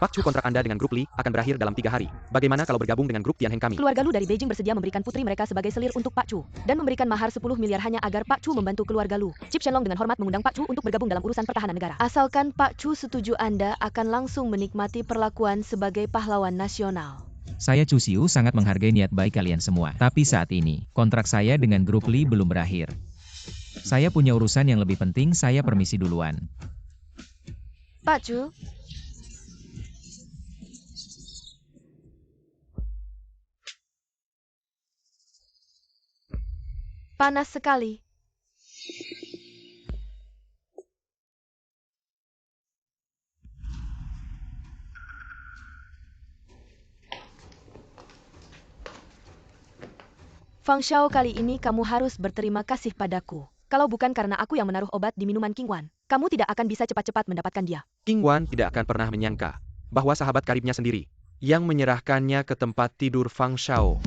Pak Chu, kontrak Anda dengan grup Li akan berakhir dalam 3 hari. Bagaimana kalau bergabung dengan grup Tianheng kami? Keluarga Lu dari Beijing bersedia memberikan putri mereka sebagai selir untuk Pak Chu dan memberikan mahar 10 miliar hanya agar Pak Chu membantu keluarga Lu. Chip Shenlong dengan hormat mengundang Pak Chu untuk bergabung dalam urusan pertahanan negara. Asalkan Pak Chu setuju, Anda akan langsung menikmati perlakuan sebagai pahlawan nasional. Saya Chu Xiu sangat menghargai niat baik kalian semua. Tapi saat ini, kontrak saya dengan grup Li belum berakhir. Saya punya urusan yang lebih penting, saya permisi duluan. Pak Chu. Panas sekali. Fang Xiao, kali ini kamu harus berterima kasih padaku. Kalau bukan karena aku yang menaruh obat di minuman King Wan, kamu tidak akan bisa cepat-cepat mendapatkan dia. King Wan tidak akan pernah menyangka bahwa sahabat karibnya sendiri yang menyerahkannya ke tempat tidur Fang Xiao.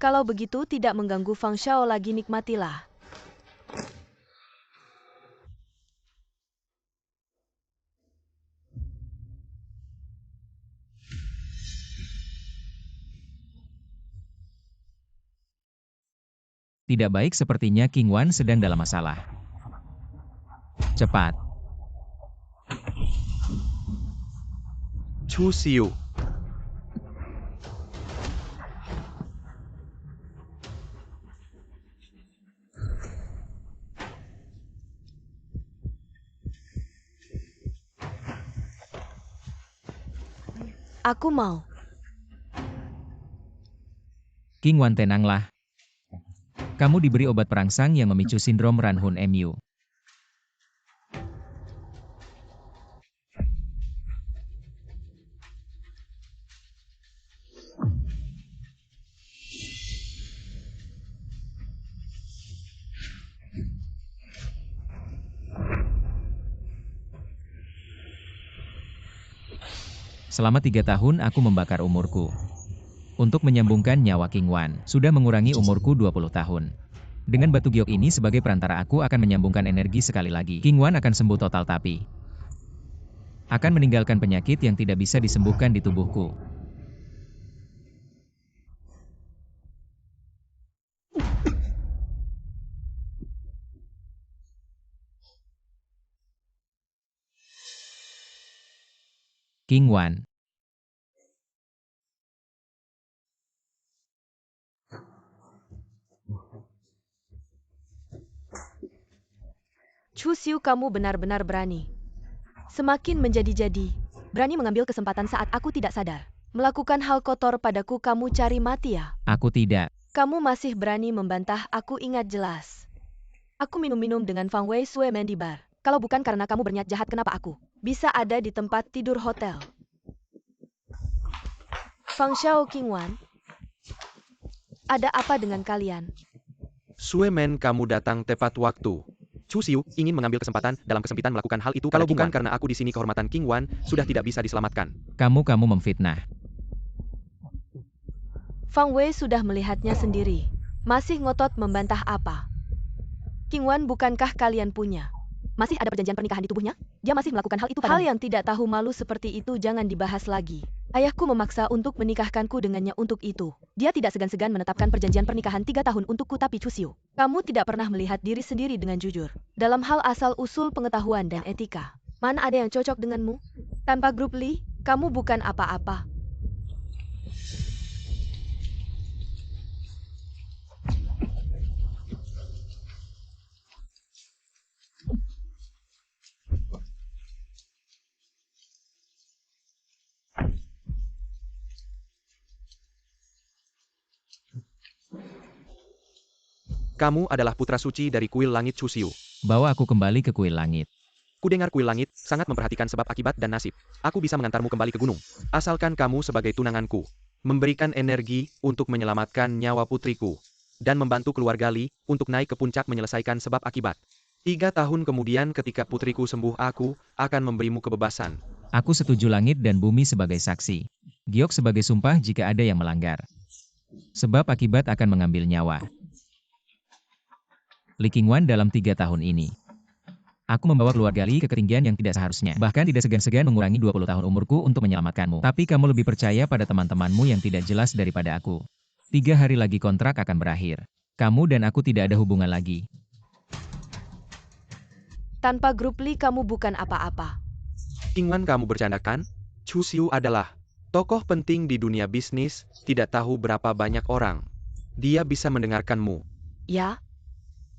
Kalau begitu tidak mengganggu Fang Xiao lagi, nikmatilah. Tidak baik, sepertinya King Wan sedang dalam masalah. Cepat. Chu Xiu. Aku mau. King Wan, tenanglah. Kamu diberi obat perangsang yang memicu sindrom Ranhun Mu. Selama 3 tahun aku membakar umurku untuk menyambungkan nyawa King Wan, sudah mengurangi umurku 20 tahun. Dengan batu giok ini sebagai perantara, aku akan menyambungkan energi sekali lagi. King Wan akan sembuh total, tapi akan meninggalkan penyakit yang tidak bisa disembuhkan di tubuhku. King Wan. Chu Xiu, kamu benar-benar berani. Semakin menjadi-jadi. Berani mengambil kesempatan saat aku tidak sadar. Melakukan hal kotor padaku, kamu cari mati ya? Aku tidak. Kamu masih berani membantah aku, ingat jelas. Aku minum-minum dengan Fang Wei Sue Man di bar. Kalau bukan karena kamu berniat jahat, kenapa aku bisa ada di tempat tidur hotel? Fang Xiao, King Wan. Ada apa dengan kalian? Sue Man, kamu datang tepat waktu. Chu Xiu ingin mengambil kesempatan dalam kesempitan melakukan hal itu. Kalau bukan karena aku di sini, kehormatan King Wan sudah tidak bisa diselamatkan. Kamu memfitnah. Fang Wei sudah melihatnya sendiri. Masih ngotot membantah apa? King Wan, bukankah kalian punya? Masih ada perjanjian pernikahan di tubuhnya? Dia masih melakukan hal itu padamu. Hal yang tidak tahu malu seperti itu jangan dibahas lagi. Ayahku memaksa untuk menikahkanku dengannya untuk itu. Dia tidak segan-segan menetapkan perjanjian pernikahan 3 tahun untukku, tapi Chu Xiu, kamu tidak pernah melihat diri sendiri dengan jujur. Dalam hal asal-usul pengetahuan dan etika, mana ada yang cocok denganmu? Tanpa grup Li, kamu bukan apa-apa. Kamu adalah putra suci dari kuil langit Chu Xiu. Bawa aku kembali ke kuil langit. Kudengar kuil langit sangat memperhatikan sebab akibat dan nasib. Aku bisa mengantarmu kembali ke gunung. Asalkan kamu sebagai tunanganku memberikan energi untuk menyelamatkan nyawa putriku dan membantu keluarga Li untuk naik ke puncak menyelesaikan sebab akibat. 3 tahun kemudian ketika putriku sembuh, aku akan memberimu kebebasan. Aku setuju, langit dan bumi sebagai saksi. Giok sebagai sumpah jika ada yang melanggar. Sebab akibat akan mengambil nyawa Li King Wan dalam 3 tahun ini. Aku membawa keluarga Li ke ketinggian yang tidak seharusnya. Bahkan tidak segan-segan mengurangi 20 tahun umurku untuk menyelamatkanmu. Tapi kamu lebih percaya pada teman-temanmu yang tidak jelas daripada aku. 3 hari lagi kontrak akan berakhir. Kamu dan aku tidak ada hubungan lagi. Tanpa grup Li kamu bukan apa-apa. Qingwan, kamu bercandakan? Chu Xiu adalah tokoh penting di dunia bisnis, tidak tahu berapa banyak orang. Dia bisa mendengarkanmu. Ya?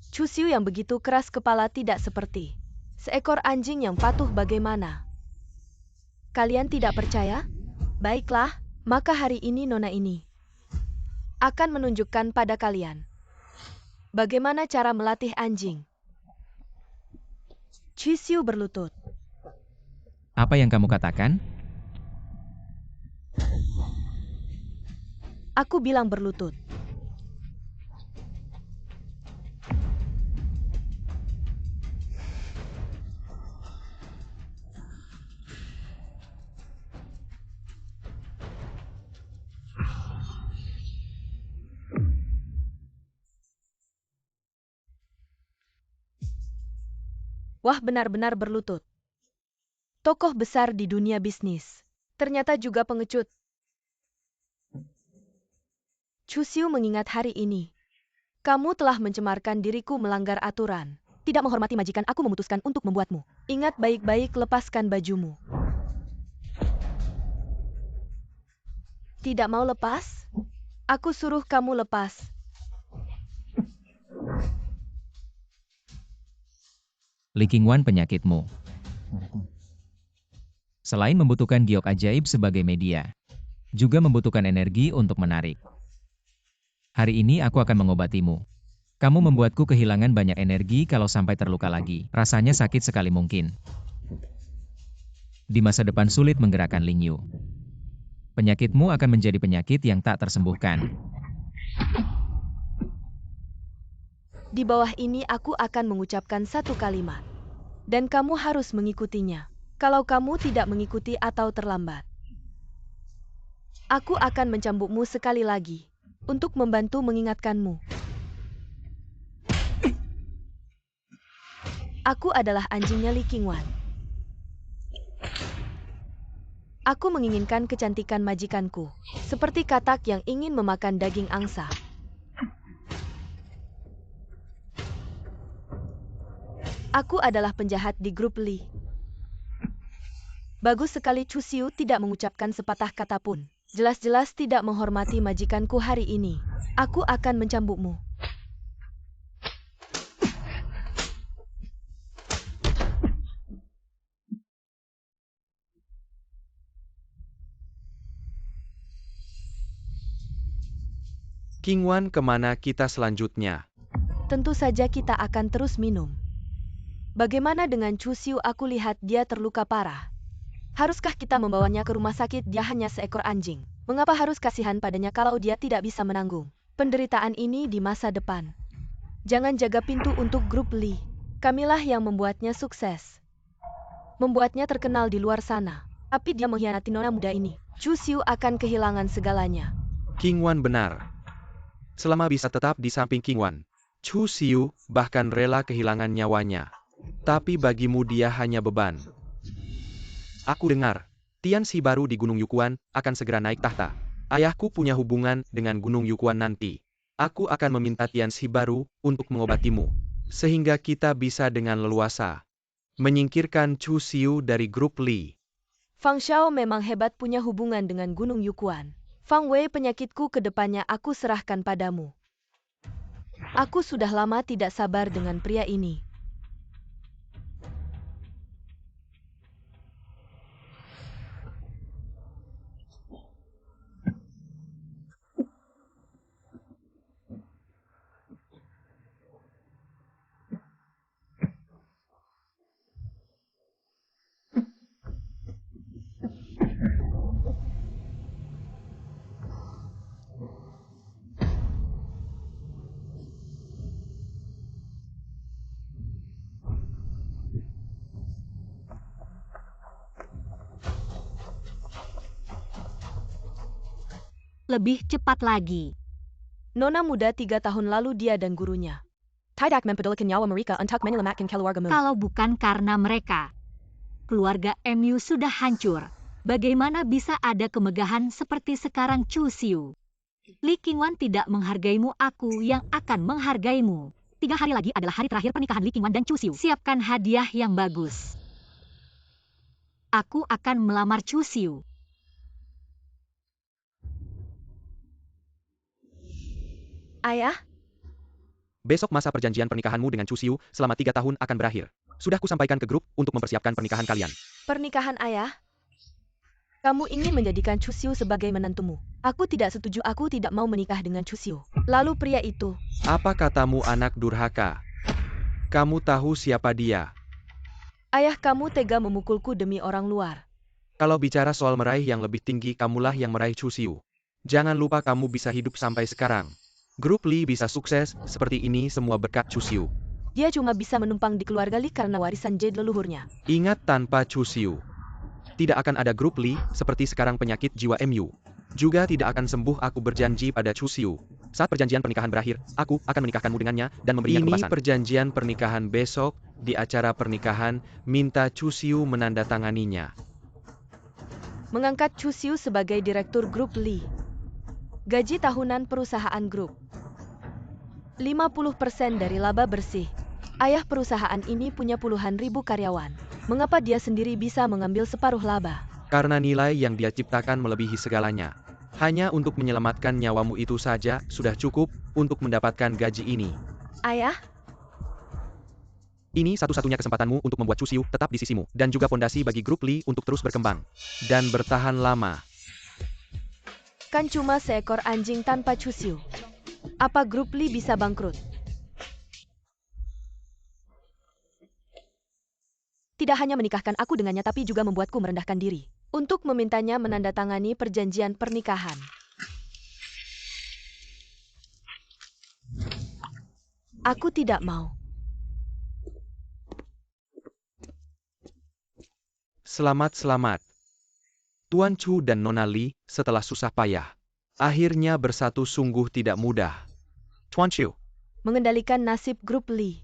Chu Xiu yang begitu keras kepala tidak seperti seekor anjing yang patuh bagaimana? Kalian tidak percaya? Baiklah, maka hari ini Nona ini akan menunjukkan pada kalian bagaimana cara melatih anjing. Chu Xiu berlutut. Apa yang kamu katakan? Aku bilang berlutut. Wah, benar-benar berlutut. Tokoh besar di dunia bisnis. Ternyata juga pengecut. Chu Xiu mengingat hari ini. Kamu telah mencemarkan diriku melanggar aturan. Tidak menghormati majikan, aku memutuskan untuk membuatmu. Ingat baik-baik, lepaskan bajumu. Tidak mau lepas? Aku suruh kamu lepas. Li Qingwan, penyakitmu. Selain membutuhkan giok ajaib sebagai media, juga membutuhkan energi untuk menarik. Hari ini aku akan mengobatimu. Kamu membuatku kehilangan banyak energi kalau sampai terluka lagi. Rasanya sakit sekali mungkin. Di masa depan sulit menggerakkan Ling Yu. Penyakitmu akan menjadi penyakit yang tak tersembuhkan. Di bawah ini aku akan mengucapkan satu kalimat. Dan kamu harus mengikutinya. Kalau kamu tidak mengikuti atau terlambat, aku akan mencambukmu sekali lagi. Untuk membantu mengingatkanmu. Aku adalah anjingnya Li Qingwan. Aku menginginkan kecantikan majikanku. Seperti katak yang ingin memakan daging angsa. Aku adalah penjahat di grup Li. Bagus sekali, Chu Xiu tidak mengucapkan sepatah kata pun. Jelas-jelas tidak menghormati majikanku hari ini. Aku akan mencambukmu. Qingwan, kemana kita selanjutnya? Tentu saja kita akan terus minum. Bagaimana dengan Chu Xiu? Aku lihat dia terluka parah. Haruskah kita membawanya ke rumah sakit? Dia hanya seekor anjing. Mengapa harus kasihan padanya kalau dia tidak bisa menanggung penderitaan ini di masa depan? Jangan jaga pintu untuk grup Li. Kamilah yang membuatnya sukses. Membuatnya terkenal di luar sana. Tapi dia mengkhianati nona muda ini. Chu Xiu akan kehilangan segalanya. Qingwan benar. Selama bisa tetap di samping Qingwan, Chu Xiu bahkan rela kehilangan nyawanya. Tapi bagimu dia hanya beban. Aku dengar, Tian Xi baru di Gunung Yukuan akan segera naik tahta. Ayahku punya hubungan dengan Gunung Yukuan nanti. Aku akan meminta Tian Xi baru untuk mengobatimu. Sehingga kita bisa dengan leluasa menyingkirkan Chu Xiu dari grup Li. Fang Xiao memang hebat, punya hubungan dengan Gunung Yukuan. Fang Wei, penyakitku ke depannya aku serahkan padamu. Aku sudah lama tidak sabar dengan pria ini. Lebih cepat lagi. Nona muda 3 tahun lalu dia dan gurunya Tidak mempedulikan nyawa mereka untuk menyelamatkan keluargamu. Kalau bukan karena mereka, keluarga MU sudah hancur. Bagaimana bisa ada kemegahan seperti sekarang, Chu Xiu? Li Qingwan tidak menghargaimu, aku yang akan menghargaimu. 3 hari lagi adalah hari terakhir pernikahan Li Qingwan dan Chu Xiu. Siapkan hadiah yang bagus. Aku akan melamar Chu Xiu. Ayah, Besok masa perjanjian pernikahanmu dengan Chu Xiu selama 3 tahun akan berakhir. Sudah kusampaikan ke grup untuk mempersiapkan pernikahan kalian. pernikahan ayah? Kamu ingin menjadikan Chu Xiu sebagai menantumu. Aku tidak setuju, aku tidak mau menikah dengan Chu Xiu. Lalu pria itu, Apa katamu anak durhaka? Kamu tahu siapa dia? ayah kamu tega memukulku demi orang luar. Kalau bicara soal meraih yang lebih tinggi, kamulah yang meraih Chu Xiu. Jangan lupa kamu bisa hidup sampai sekarang. Grup Li bisa sukses seperti ini semua berkat Chu Xiu. Dia cuma bisa menumpang di keluarga Li karena warisan jade leluhurnya. Ingat, tanpa Chu Xiu tidak akan ada grup Li seperti sekarang. Penyakit jiwa MU juga tidak akan sembuh. Aku berjanji pada Chu Xiu, saat perjanjian pernikahan berakhir, aku akan menikahkanmu dengannya dan memberinya kebebasan. Ini perjanjian pernikahan besok. Di acara pernikahan, minta Chu Xiu menandatanganinya. Mengangkat Chu Xiu sebagai direktur grup Li. Gaji tahunan perusahaan grup 50% dari laba bersih. Ayah perusahaan ini punya puluhan ribu karyawan. Mengapa dia sendiri bisa mengambil separuh laba? Karena nilai yang dia ciptakan melebihi segalanya. Hanya untuk menyelamatkan nyawamu itu saja sudah cukup untuk mendapatkan gaji ini. Ayah, Ini satu-satunya kesempatanmu untuk membuat Chu Xiu tetap di sisimu, dan juga fondasi bagi grup Li untuk terus berkembang dan bertahan lama. kan cuma seekor anjing tanpa Chu Xiu. Apa grup Li bisa bangkrut? Tidak hanya menikahkan aku dengannya, tapi juga membuatku merendahkan diri untuk memintanya menandatangani perjanjian pernikahan. Aku tidak mau. Selamat. Tuan Chu dan Nona Li, setelah susah payah, akhirnya bersatu. Sungguh tidak mudah. Tuan Chu, Mengendalikan nasib grup Li.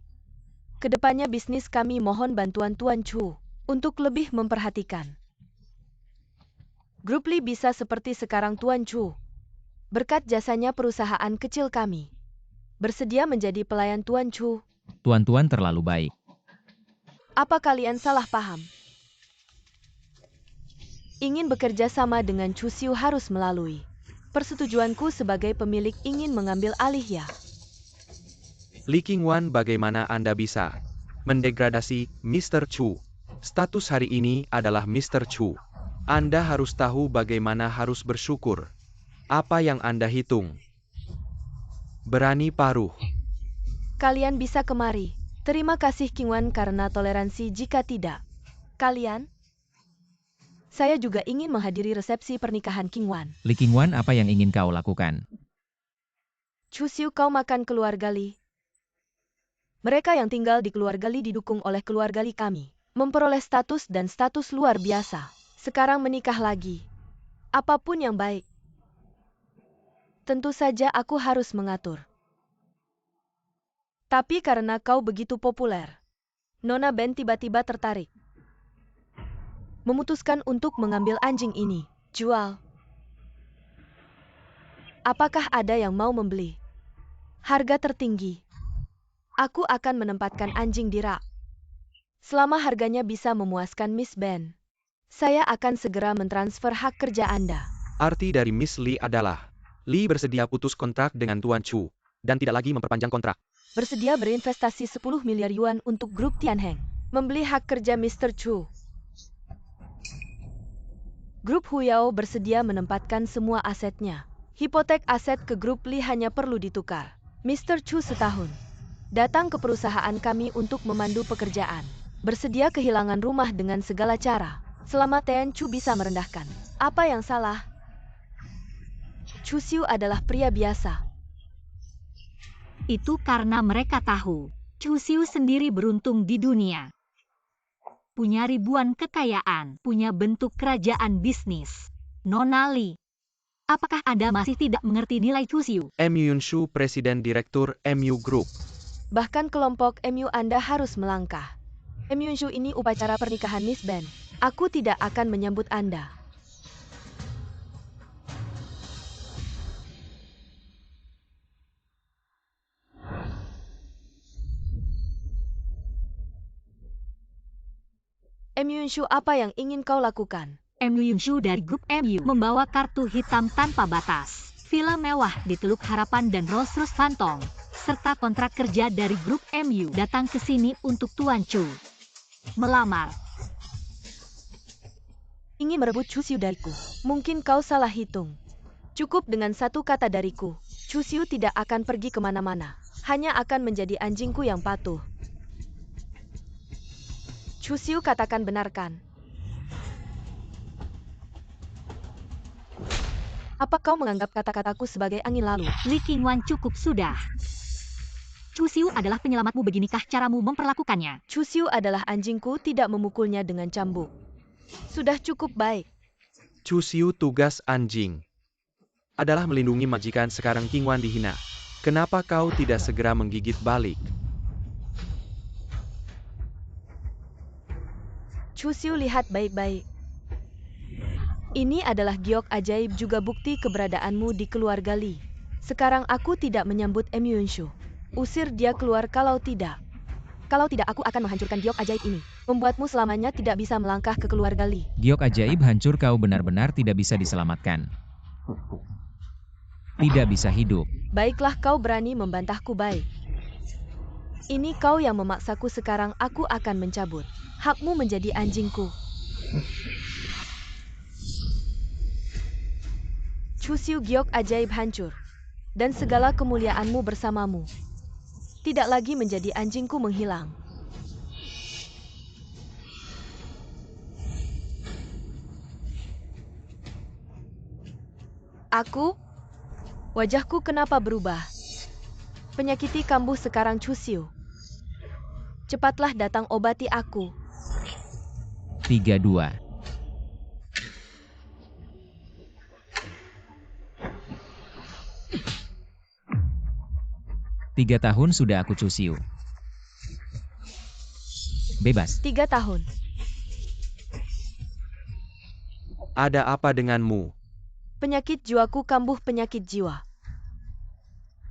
Kedepannya bisnis kami mohon bantuan Tuan Chu untuk lebih memperhatikan. Grup Li bisa seperti sekarang Tuan Chu. Berkat jasanya perusahaan kecil kami bersedia menjadi pelayan Tuan Chu. Tuan-tuan terlalu baik. Apa kalian salah paham? Ingin bekerja sama dengan Chu Xiu harus melalui persetujuanku sebagai pemilik. Ingin mengambil alih ya? Li Qingwan, bagaimana Anda bisa mendegradasi Mr. Chu? Status hari ini adalah Mr. Chu. Anda harus tahu bagaimana harus bersyukur. Apa yang Anda hitung? Berani paruh. Kalian bisa kemari. Terima kasih Qingwan karena toleransi. Jika tidak, kalian... Saya juga ingin menghadiri resepsi pernikahan Qingwan. Li Qingwan, apa yang ingin kau lakukan? Chu Xiu, kau makan keluarga Li. Mereka yang tinggal di keluarga Li didukung oleh keluarga Li kami. Memperoleh status dan status luar biasa. Sekarang menikah lagi. Apapun yang baik. Tentu saja aku harus mengatur. Tapi karena kau begitu populer, Nona Ben tiba-tiba tertarik. Memutuskan untuk mengambil anjing ini. Jual. Apakah ada yang mau membeli? Harga tertinggi. Aku akan menempatkan anjing di rak. Selama harganya bisa memuaskan Miss Ben, saya akan segera mentransfer hak kerja Anda. Arti dari Miss Li adalah, Li bersedia putus kontrak dengan Tuan Chu, dan tidak lagi memperpanjang kontrak. Bersedia berinvestasi 10 miliar yuan untuk grup Tianheng. Membeli hak kerja Mr. Chu. Grup Huyao bersedia menempatkan semua asetnya. Hipotek aset ke grup Li hanya perlu ditukar. Mr. Chu setahun datang ke perusahaan kami untuk memandu pekerjaan. Bersedia kehilangan rumah dengan segala cara. Selama Tian Chu bisa merendahkan. Apa yang salah? Chu Xiu adalah pria biasa. Itu karena mereka tahu, Chu Xiu sendiri beruntung di dunia. Punya ribuan kekayaan, punya bentuk kerajaan bisnis. Nona Li, apakah Anda masih tidak mengerti nilai Chu Xiu? M. Yunshu, Presiden Direktur MU Group. Bahkan kelompok MU Anda harus melangkah. Myunshu ini upacara pernikahan Miss Ben. Aku tidak akan menyambut Anda. Myunshu, apa yang ingin kau lakukan? Myunshu dari grup MU membawa kartu hitam tanpa batas, villa mewah di Teluk Harapan dan Rolls-Royce Phantom, serta kontrak kerja dari grup MU datang ke sini untuk Tuan Chu. Melamar. Ingin merebut Chu Xiu dariku. Mungkin kau salah hitung. Cukup dengan satu kata dariku. Chu Xiu tidak akan pergi kemana-mana. Hanya akan menjadi anjingku yang patuh. Chu Xiu, katakan benarkan. Apa kau menganggap kata-kataku sebagai angin lalu? Li Qingwan, cukup sudah. Chu Xiu adalah penyelamatmu, beginikah caramu memperlakukannya? Chu Xiu adalah anjingku, tidak memukulnya dengan cambuk. Sudah cukup baik. Chu Xiu, tugas anjing adalah melindungi majikan. Sekarang Qingwan dihina. Kenapa kau tidak segera menggigit balik? Chu Xiu, lihat baik-baik. Ini adalah giok ajaib, juga bukti keberadaanmu di keluarga Li. Sekarang aku tidak menyambut Myunshu. Usir dia keluar kalau tidak. Kalau tidak, aku akan menghancurkan giok ajaib ini. Membuatmu selamanya tidak bisa melangkah ke keluarga Li. Giok ajaib hancur, kau benar-benar tidak bisa diselamatkan. Tidak bisa hidup. Baiklah, kau berani membantahku, baik. Ini kau yang memaksaku, sekarang aku akan mencabut hakmu menjadi anjingku. Chu Xiu, giok ajaib hancur. Dan segala kemuliaanmu bersamamu. Tidak lagi menjadi anjingku menghilang. Aku? Wajahku kenapa berubah? Penyakiti kambuh sekarang, Chu Xiu. Cepatlah datang obati aku. 32. Tiga tahun sudah aku Chu Xiu. Bebas. 3 tahun. Ada apa denganmu? Penyakit jiwaku kambuh, penyakit jiwa.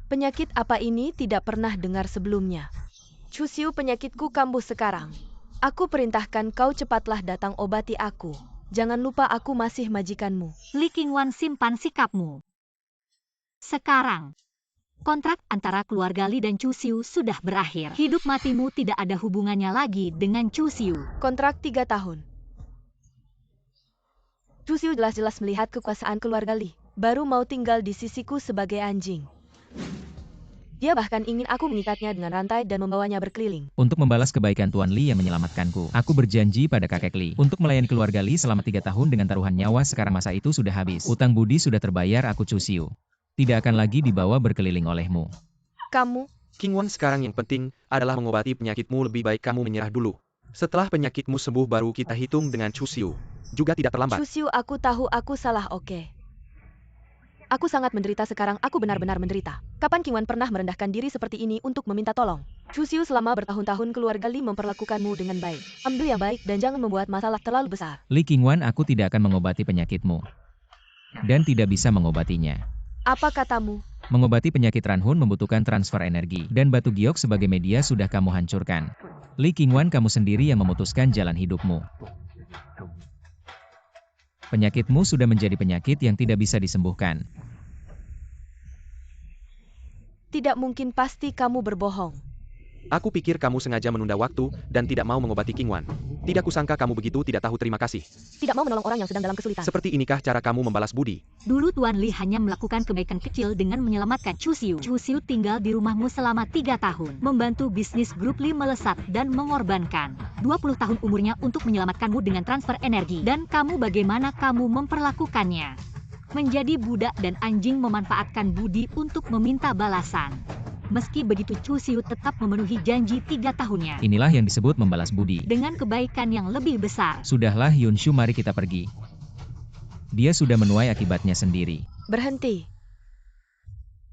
Penyakit apa ini, tidak pernah dengar sebelumnya. Chu Xiu, penyakitku kambuh sekarang. Aku perintahkan kau cepatlah datang obati aku. Jangan lupa aku masih majikanmu. Li Qingwan, simpan sikapmu. Sekarang, kontrak antara keluarga Li dan Chu Xiu sudah berakhir. Hidup matimu tidak ada hubungannya lagi dengan Chu Xiu. Kontrak 3 tahun. Chu Xiu jelas-jelas melihat kekuasaan keluarga Li. Baru mau tinggal di sisiku sebagai anjing. Dia bahkan ingin aku mengikatnya dengan rantai dan membawanya berkeliling. Untuk membalas kebaikan Tuan Li yang menyelamatkanku, aku berjanji pada kakek Li untuk melayani keluarga Li selama 3 tahun dengan taruhan nyawa. Sekarang masa itu sudah habis. Utang budi sudah terbayar, aku Chu Xiu. Tidak akan lagi dibawa berkeliling olehmu. Kamu? Qingwan, sekarang yang penting adalah mengobati penyakitmu. Lebih baik kamu menyerah dulu. Setelah penyakitmu sembuh baru kita hitung dengan Chu Xiu. Juga tidak terlambat. Chu Xiu, aku tahu aku salah, oke. Aku sangat menderita sekarang, aku benar-benar menderita. Kapan Qingwan pernah merendahkan diri seperti ini untuk meminta tolong? Chu Xiu, selama bertahun-tahun keluarga Li memperlakukanmu dengan baik. Ambil yang baik dan jangan membuat masalah terlalu besar. Li Qingwan, aku tidak akan mengobati penyakitmu. Dan tidak bisa mengobatinya. Apa katamu? Mengobati penyakit Ranhun membutuhkan transfer energi. Dan batu giok sebagai media sudah kamu hancurkan. Li Qingwan, kamu sendiri yang memutuskan jalan hidupmu. Penyakitmu sudah menjadi penyakit yang tidak bisa disembuhkan. Tidak mungkin, pasti kamu berbohong. Aku pikir kamu sengaja menunda waktu dan tidak mau mengobati Qingwan. Tidak kusangka kamu begitu tidak tahu terima kasih. Tidak mau menolong orang yang sedang dalam kesulitan. Seperti inikah cara kamu membalas budi? Dulu Tuan Li hanya melakukan kebaikan kecil dengan menyelamatkan Chu Xiu. Chu Xiu tinggal di rumahmu selama 3 tahun. Membantu bisnis grup Li melesat dan mengorbankan 20 tahun umurnya untuk menyelamatkanmu dengan transfer energi. Dan kamu, bagaimana kamu memperlakukannya? Menjadi budak dan anjing, memanfaatkan budi untuk meminta balasan. Meski begitu, Chu Xiu tetap memenuhi janji 3 tahunnya. Inilah yang disebut membalas budi. Dengan kebaikan yang lebih besar. Sudahlah Yunshu, mari kita pergi. Dia sudah menuai akibatnya sendiri. Berhenti.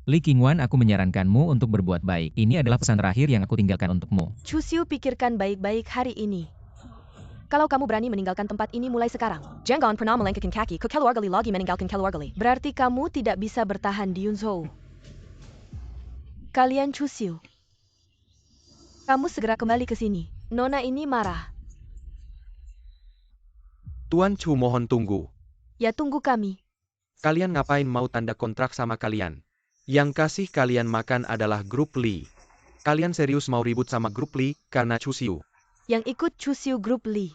Li Qingwan, aku menyarankanmu untuk berbuat baik. Ini adalah pesan terakhir yang aku tinggalkan untukmu. Chu Xiu, pikirkan baik-baik hari ini. Kalau kamu berani meninggalkan tempat ini mulai sekarang. Jangan pernah melangkahkan kaki ke keluarga Li lagi meninggalkan keluarga Li. Berarti kamu tidak bisa bertahan di Yunzhou. Kalian Chu Xiu. Kamu segera kembali ke sini. Nona ini marah. Tuan Chu, mohon tunggu. Ya, tunggu kami. Kalian ngapain mau tanda kontrak sama kalian? Yang kasih kalian makan adalah grup Li. Kalian serius mau ribut sama grup Li karena Chu Xiu? Yang ikut Chu Xiu grup Li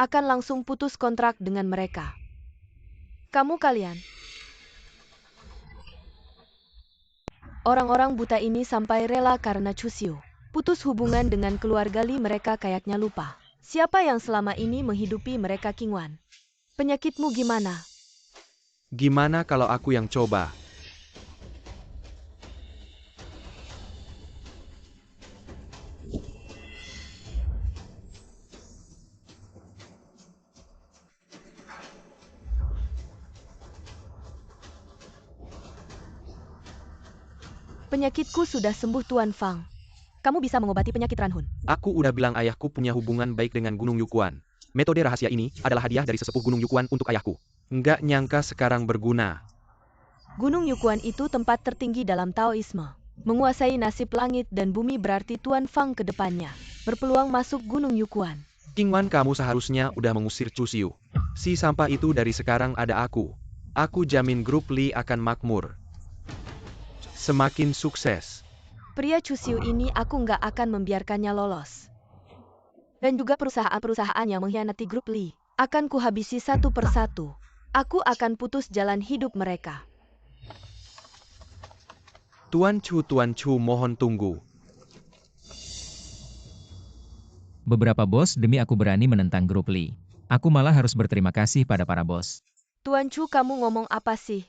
akan langsung putus kontrak dengan mereka. Kamu kalian. Orang-orang buta ini sampai rela karena Chu Xiu putus hubungan dengan keluarga Li, mereka kayaknya lupa. Siapa yang selama ini menghidupi mereka, Qingwan? Penyakitmu gimana? Gimana kalau aku yang coba? Penyakitku sudah sembuh, Tuan Fang. Kamu bisa mengobati penyakit Ranhun. Aku udah bilang ayahku punya hubungan baik dengan Gunung Yukuan. Metode rahasia ini adalah hadiah dari sesepuh Gunung Yukuan untuk ayahku. Nggak nyangka sekarang berguna. Gunung Yukuan itu tempat tertinggi dalam Taoisme. Menguasai nasib langit dan bumi, berarti Tuan Fang ke depannya berpeluang masuk Gunung Yukuan. Qingwan, kamu seharusnya udah mengusir Chu Xiu. Si sampah itu dari sekarang ada aku. Aku jamin grup Li akan makmur. Semakin sukses. Pria Chu Xiu ini aku nggak akan membiarkannya lolos. Dan juga perusahaan-perusahaan yang mengkhianati grup Li akan kuhabisi satu persatu. Aku akan putus jalan hidup mereka. Tuan Chu, mohon tunggu. Beberapa bos, demi aku berani menentang grup Li. Aku malah harus berterima kasih pada para bos. Tuan Chu, kamu ngomong apa sih?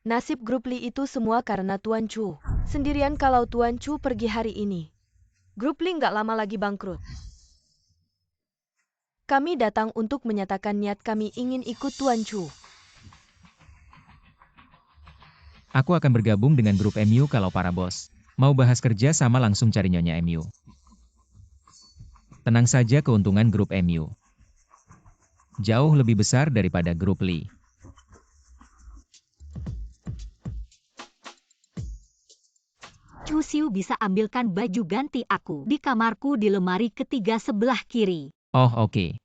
Nasib grup Li itu semua karena Tuan Chu sendirian. Kalau Tuan Chu pergi hari ini, grup Li nggak lama lagi bangkrut. Kami datang untuk menyatakan niat kami ingin ikut Tuan Chu. Aku akan bergabung dengan grup MU kalau para bos mau bahas kerja sama, langsung cari Nyonya MU. Tenang saja, keuntungan grup MU jauh lebih besar daripada grup Li. Chu Xiu, bisa ambilkan baju ganti aku di kamarku di lemari ketiga sebelah kiri. Oh, oke.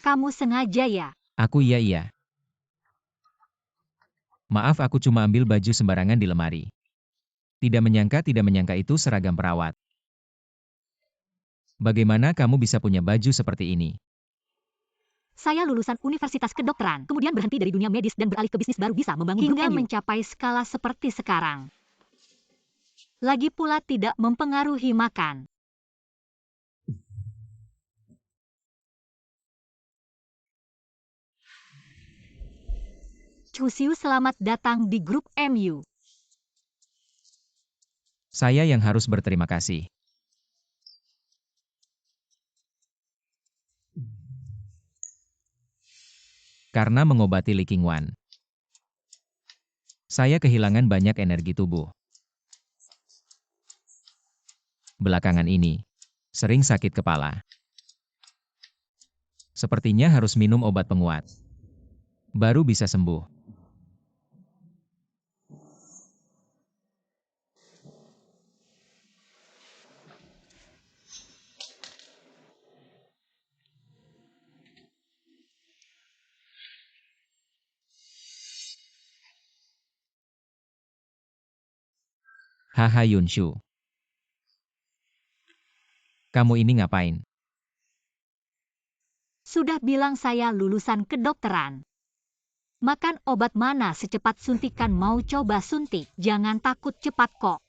Kamu sengaja ya? Aku iya. Maaf, aku cuma ambil baju sembarangan di lemari. Tidak menyangka itu seragam perawat. Bagaimana kamu bisa punya baju seperti ini? Saya lulusan Universitas Kedokteran, kemudian berhenti dari dunia medis dan beralih ke bisnis, baru bisa membangun hingga mencapai skala seperti sekarang. Lagi pula tidak mempengaruhi makan. Chu Xiu, selamat datang di grup MU. Saya yang harus berterima kasih. Karena mengobati Li Qingwan, saya kehilangan banyak energi tubuh. Belakangan ini, sering sakit kepala. Sepertinya harus minum obat penguat. Baru bisa sembuh. Haha Yunshu. Kamu ini ngapain? Sudah bilang saya lulusan kedokteran. Makan obat mana secepat suntikan mau coba suntik. Jangan takut cepat kok.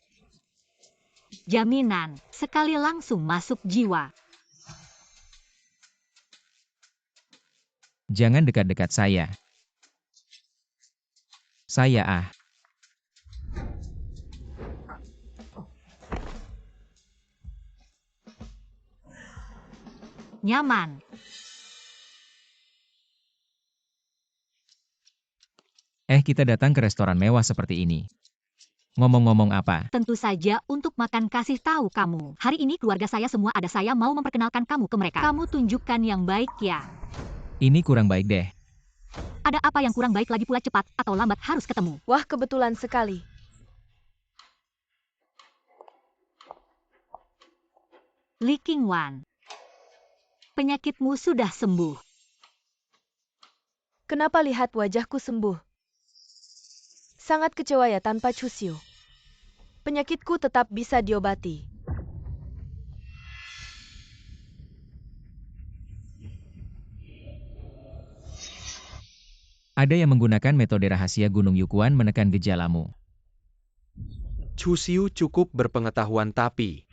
Jaminan, sekali langsung masuk jiwa. Jangan dekat-dekat saya. Saya Nyaman. Kita datang ke restoran mewah seperti ini. Ngomong-ngomong apa? Tentu saja untuk makan kasih tahu kamu. Hari ini keluarga saya semua ada, saya mau memperkenalkan kamu ke mereka. Kamu tunjukkan yang baik ya. Ini kurang baik deh. Ada apa yang kurang baik lagi pula, cepat atau lambat harus ketemu. Wah, kebetulan sekali. Li Qingwan. Penyakitmu sudah sembuh. Kenapa lihat wajahku sembuh? Sangat kecewa ya tanpa Chusiu. Penyakitku tetap bisa diobati. Ada yang menggunakan metode rahasia Gunung Yukuan menekan gejalamu. Chusiu cukup berpengetahuan tapi,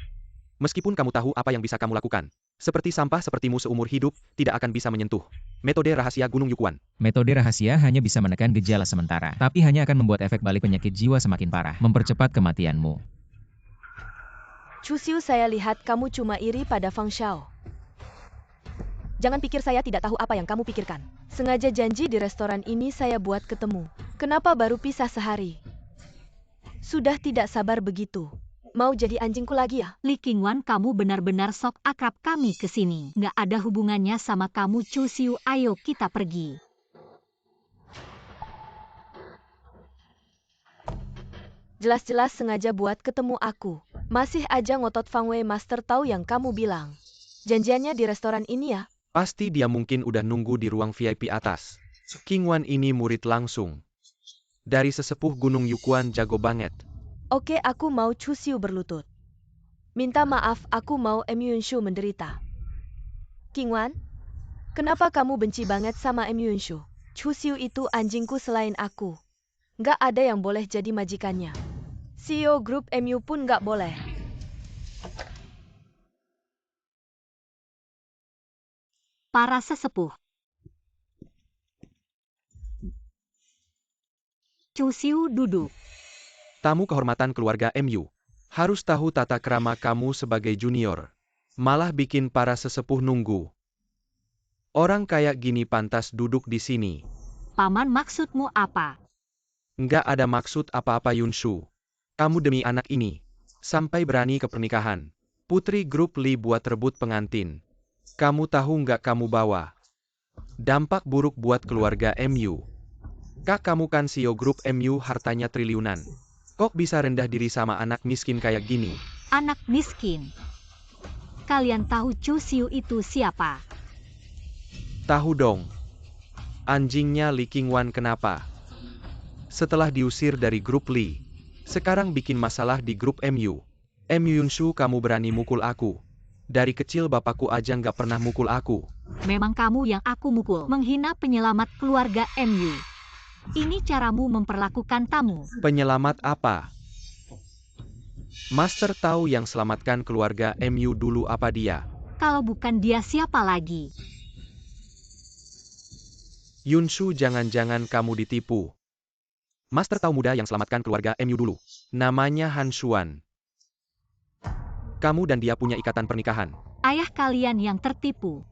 meskipun kamu tahu apa yang bisa kamu lakukan, seperti sampah sepertimu seumur hidup, tidak akan bisa menyentuh metode rahasia Gunung Yukuan. Metode rahasia hanya bisa menekan gejala sementara, tapi hanya akan membuat efek balik penyakit jiwa semakin parah, mempercepat kematianmu. Chusiu, saya lihat kamu cuma iri pada Fang Xiao. Jangan pikir saya tidak tahu apa yang kamu pikirkan. Sengaja janji di restoran ini saya buat ketemu. Kenapa baru pisah sehari? Sudah tidak sabar begitu. Mau jadi anjingku lagi ya? Li Qingwan, kamu benar-benar sok akrab kami ke sini. Nggak ada hubungannya sama kamu, Chusiu. Ayo kita pergi. Jelas-jelas sengaja buat ketemu aku. Masih aja ngotot Fang Wei Master, tahu yang kamu bilang. Janjiannya di restoran ini ya? Pasti dia mungkin udah nunggu di ruang VIP atas. Qingwan ini murid langsung dari sesepuh Gunung Yukuan, jago banget. Oke, aku mau Chusiu berlutut. Minta maaf, aku mau Yunshu menderita. Qingwan, kenapa kamu benci banget sama Yunshu? Chusiu itu anjingku selain aku. Nggak ada yang boleh jadi majikannya. CEO grup MU pun nggak boleh. Para sesepuh. Chusiu duduk. Tamu kehormatan keluarga MU. Harus tahu tata krama kamu sebagai junior. Malah bikin para sesepuh nunggu. Orang kayak gini pantas duduk di sini. Paman, maksudmu apa? Nggak ada maksud apa-apa Yunshu. Kamu demi anak ini. Sampai berani ke pernikahan. Putri grup Li buat rebut pengantin. Kamu tahu nggak kamu bawa dampak buruk buat keluarga MU. Kamu kan CEO grup MU, hartanya triliunan. Kok bisa rendah diri sama anak miskin kayak gini? Anak miskin? Kalian tahu Chusiu itu siapa? Tahu dong. Anjingnya Li Qingwan kenapa? Setelah diusir dari grup Li, sekarang bikin masalah di grup MU. Yunshu, kamu berani mukul aku. Dari kecil bapakku aja nggak pernah mukul aku. Memang kamu yang aku mukul. Menghina penyelamat keluarga MU. Ini caramu memperlakukan tamu. Penyelamat apa? Master tahu yang selamatkan keluarga MU dulu apa dia? Kalau bukan dia, siapa lagi? Yunshu, jangan-jangan kamu ditipu. Master tahu muda yang selamatkan keluarga MU dulu. Namanya Han Xuan. Kamu dan dia punya ikatan pernikahan. Ayah kalian yang tertipu.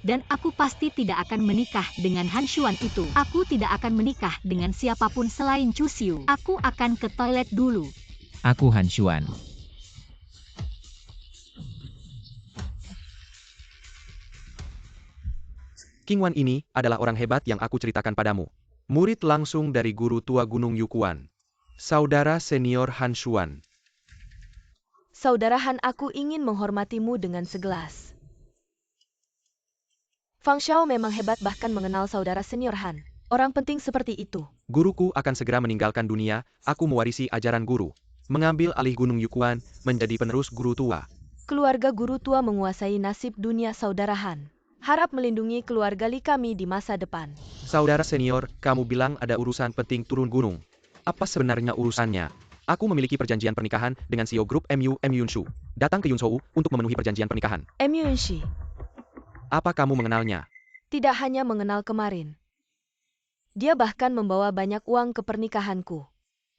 Dan aku pasti tidak akan menikah dengan Han Xuan itu. Aku tidak akan menikah dengan siapapun selain Chusiu. Aku akan ke toilet dulu. Aku Han Xuan. Qingwan ini adalah orang hebat yang aku ceritakan padamu. Murid langsung dari guru tua Gunung Yukuan. Saudara senior Han Xuan. Saudara Han, aku ingin menghormatimu dengan segelas. Fang Xiao memang hebat, bahkan mengenal saudara senior Han. Orang penting seperti itu. Guruku akan segera meninggalkan dunia, aku mewarisi ajaran guru. mengambil alih Gunung Yukuan menjadi penerus guru tua. Keluarga guru tua menguasai nasib dunia saudara Han. Harap melindungi keluarga Li kami di masa depan. Saudara senior, kamu bilang ada urusan penting turun gunung. Apa sebenarnya urusannya? Aku memiliki perjanjian pernikahan dengan CEO grup MU, Yunshu. Datang ke Yunshou untuk memenuhi perjanjian pernikahan. Yunshi, Apa kamu mengenalnya? tidak hanya mengenal kemarin. Dia bahkan membawa banyak uang ke pernikahanku.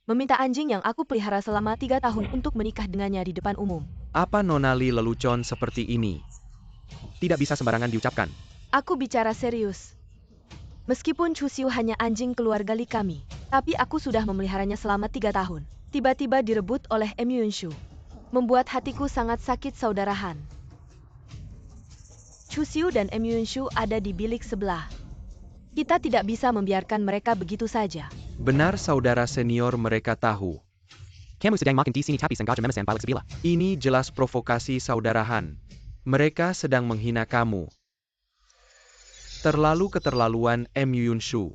Meminta anjing yang aku pelihara selama 3 tahun untuk menikah dengannya di depan umum. Apa Nona Li lelucon seperti ini? Tidak bisa sembarangan diucapkan. Aku bicara serius. Meskipun Chusiu hanya anjing keluarga Li kami, tapi aku sudah memeliharanya selama 3 tahun. Tiba-tiba direbut oleh Yunshu. Membuat hatiku sangat sakit saudara Han. Chusiu dan Yunshu ada di bilik sebelah. Kita tidak bisa membiarkan mereka begitu saja. Benar saudara senior, mereka tahu. Kamu sedang makan di sini tapi sengaja memesan balik sebilah. Ini jelas provokasi saudara Han. Mereka sedang menghina kamu. Terlalu keterlaluan Yunshu.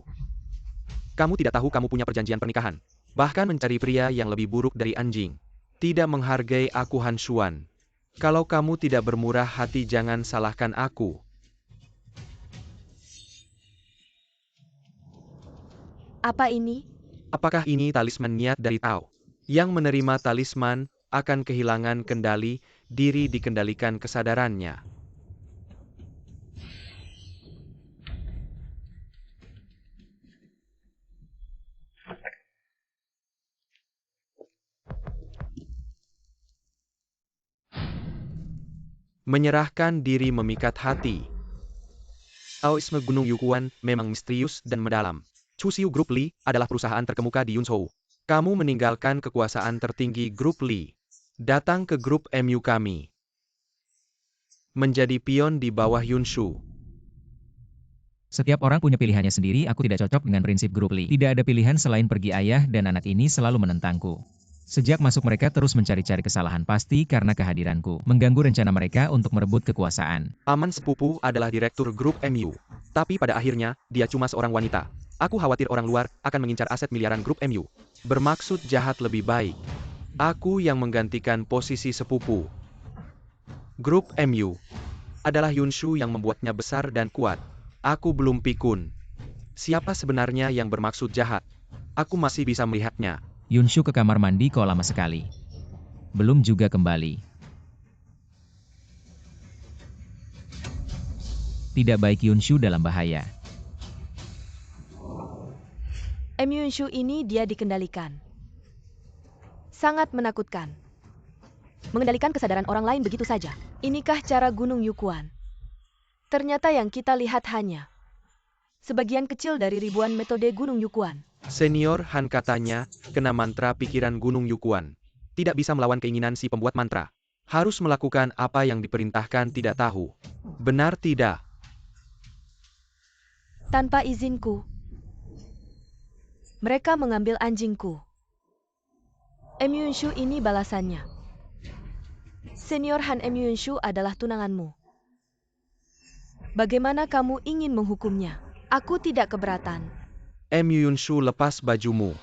Kamu tidak tahu kamu punya perjanjian pernikahan. Bahkan mencari pria yang lebih buruk dari anjing. Tidak menghargai aku Han Xuan. Kalau kamu tidak bermurah hati jangan salahkan aku. Apa ini? Apakah ini talisman niat dari Tao? Yang menerima talisman akan kehilangan kendali, diri dikendalikan kesadarannya. Menyerahkan diri memikat hati. Taoisme Gunung Yukuan memang misterius dan mendalam. Chusiu Group Li adalah perusahaan terkemuka di Yunshou. Kamu meninggalkan kekuasaan tertinggi Grup Li. Datang ke grup MU kami. Menjadi pion di bawah Yunshu. Setiap orang punya pilihannya sendiri, aku tidak cocok dengan prinsip grup Li. Tidak ada pilihan selain pergi. Ayah dan anak ini selalu menentangku. Sejak masuk mereka terus mencari-cari kesalahan pasti karena kehadiranku. Mengganggu rencana mereka untuk merebut kekuasaan. Aman sepupu adalah direktur grup MU. Tapi pada akhirnya, dia cuma seorang wanita. Aku khawatir orang luar akan mengincar aset miliaran grup MU. Bermaksud jahat lebih baik. Aku yang menggantikan posisi sepupu. Grup MU adalah Yunshu yang membuatnya besar dan kuat. Aku belum pikun. Siapa sebenarnya yang bermaksud jahat? Aku masih bisa melihatnya. Yunshu ke kamar mandi kok lama sekali. Belum juga kembali. Tidak baik, Yunshu dalam bahaya. Yunshu ini dia dikendalikan. Sangat menakutkan. Mengendalikan kesadaran orang lain begitu saja. Inikah cara Gunung Yukuan? Ternyata yang kita lihat hanya sebagian kecil dari ribuan metode Gunung Yukuan. Senior Han katanya, kena mantra pikiran Gunung Yukuan. Tidak bisa melawan keinginan si pembuat mantra. Harus melakukan apa yang diperintahkan, tidak tahu. Benar tidak? Tanpa izinku. Mereka mengambil anjingku. Yunshu ini balasannya. Senior Han Yunshu adalah tunanganmu. Bagaimana kamu ingin menghukumnya? Aku tidak keberatan. Yunshu, lepas bajumu.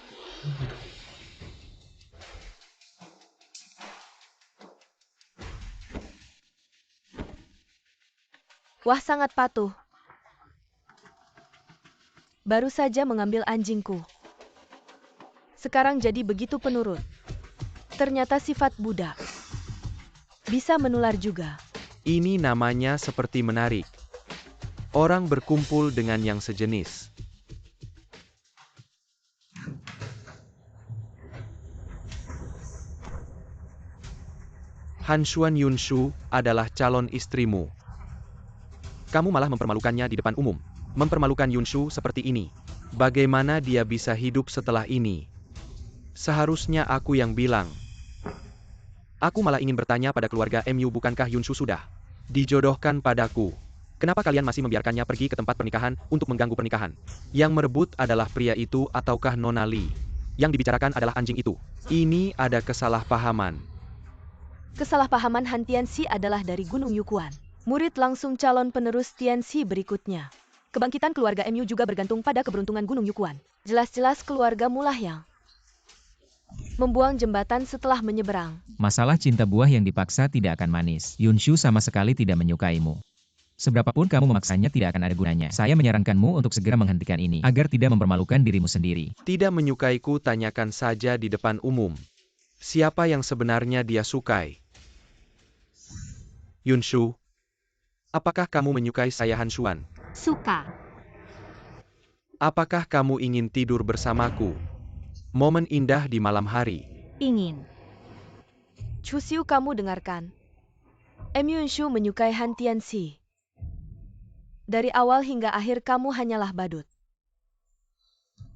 Wah, sangat patuh. Baru saja mengambil anjingku. Sekarang jadi begitu penurut. Ternyata sifat budak. Bisa menular juga. Ini namanya seperti menarik. Orang berkumpul dengan yang sejenis. Han Xuan, Yunshu adalah calon istrimu. Kamu malah mempermalukannya di depan umum. Mempermalukan Yunshu seperti ini. Bagaimana dia bisa hidup setelah ini? Seharusnya aku yang bilang. Aku malah ingin bertanya pada keluarga MU, bukankah Yunshu sudah dijodohkan padaku? Kenapa kalian masih membiarkannya pergi ke tempat pernikahan untuk mengganggu pernikahan? Yang merebut adalah pria itu ataukah Nona Li? Yang dibicarakan adalah anjing itu. Ini ada kesalahpahaman. Kesalahpahaman Han Tianxi adalah dari Gunung Yukuan. Murid langsung calon penerus Tianxi berikutnya. Kebangkitan keluarga MU juga bergantung pada keberuntungan Gunung Yukuan. Jelas-jelas keluarga mulah yang Membuang jembatan setelah menyeberang. Masalah cinta buah yang dipaksa tidak akan manis. Yunshu sama sekali tidak menyukaimu. Seberapapun kamu memaksanya tidak akan ada gunanya. Saya menyarankanmu untuk segera menghentikan ini, agar tidak mempermalukan dirimu sendiri. Tidak menyukaiku, tanyakan saja di depan umum. Siapa yang sebenarnya dia sukai? Yunshu, apakah kamu menyukai saya Hanshuan? Suka. Apakah kamu ingin tidur bersamaku? Momen indah di malam hari. Ingin. Chusiu, kamu dengarkan. Yunshu menyukai Han Tianxi. Dari awal hingga akhir kamu hanyalah badut.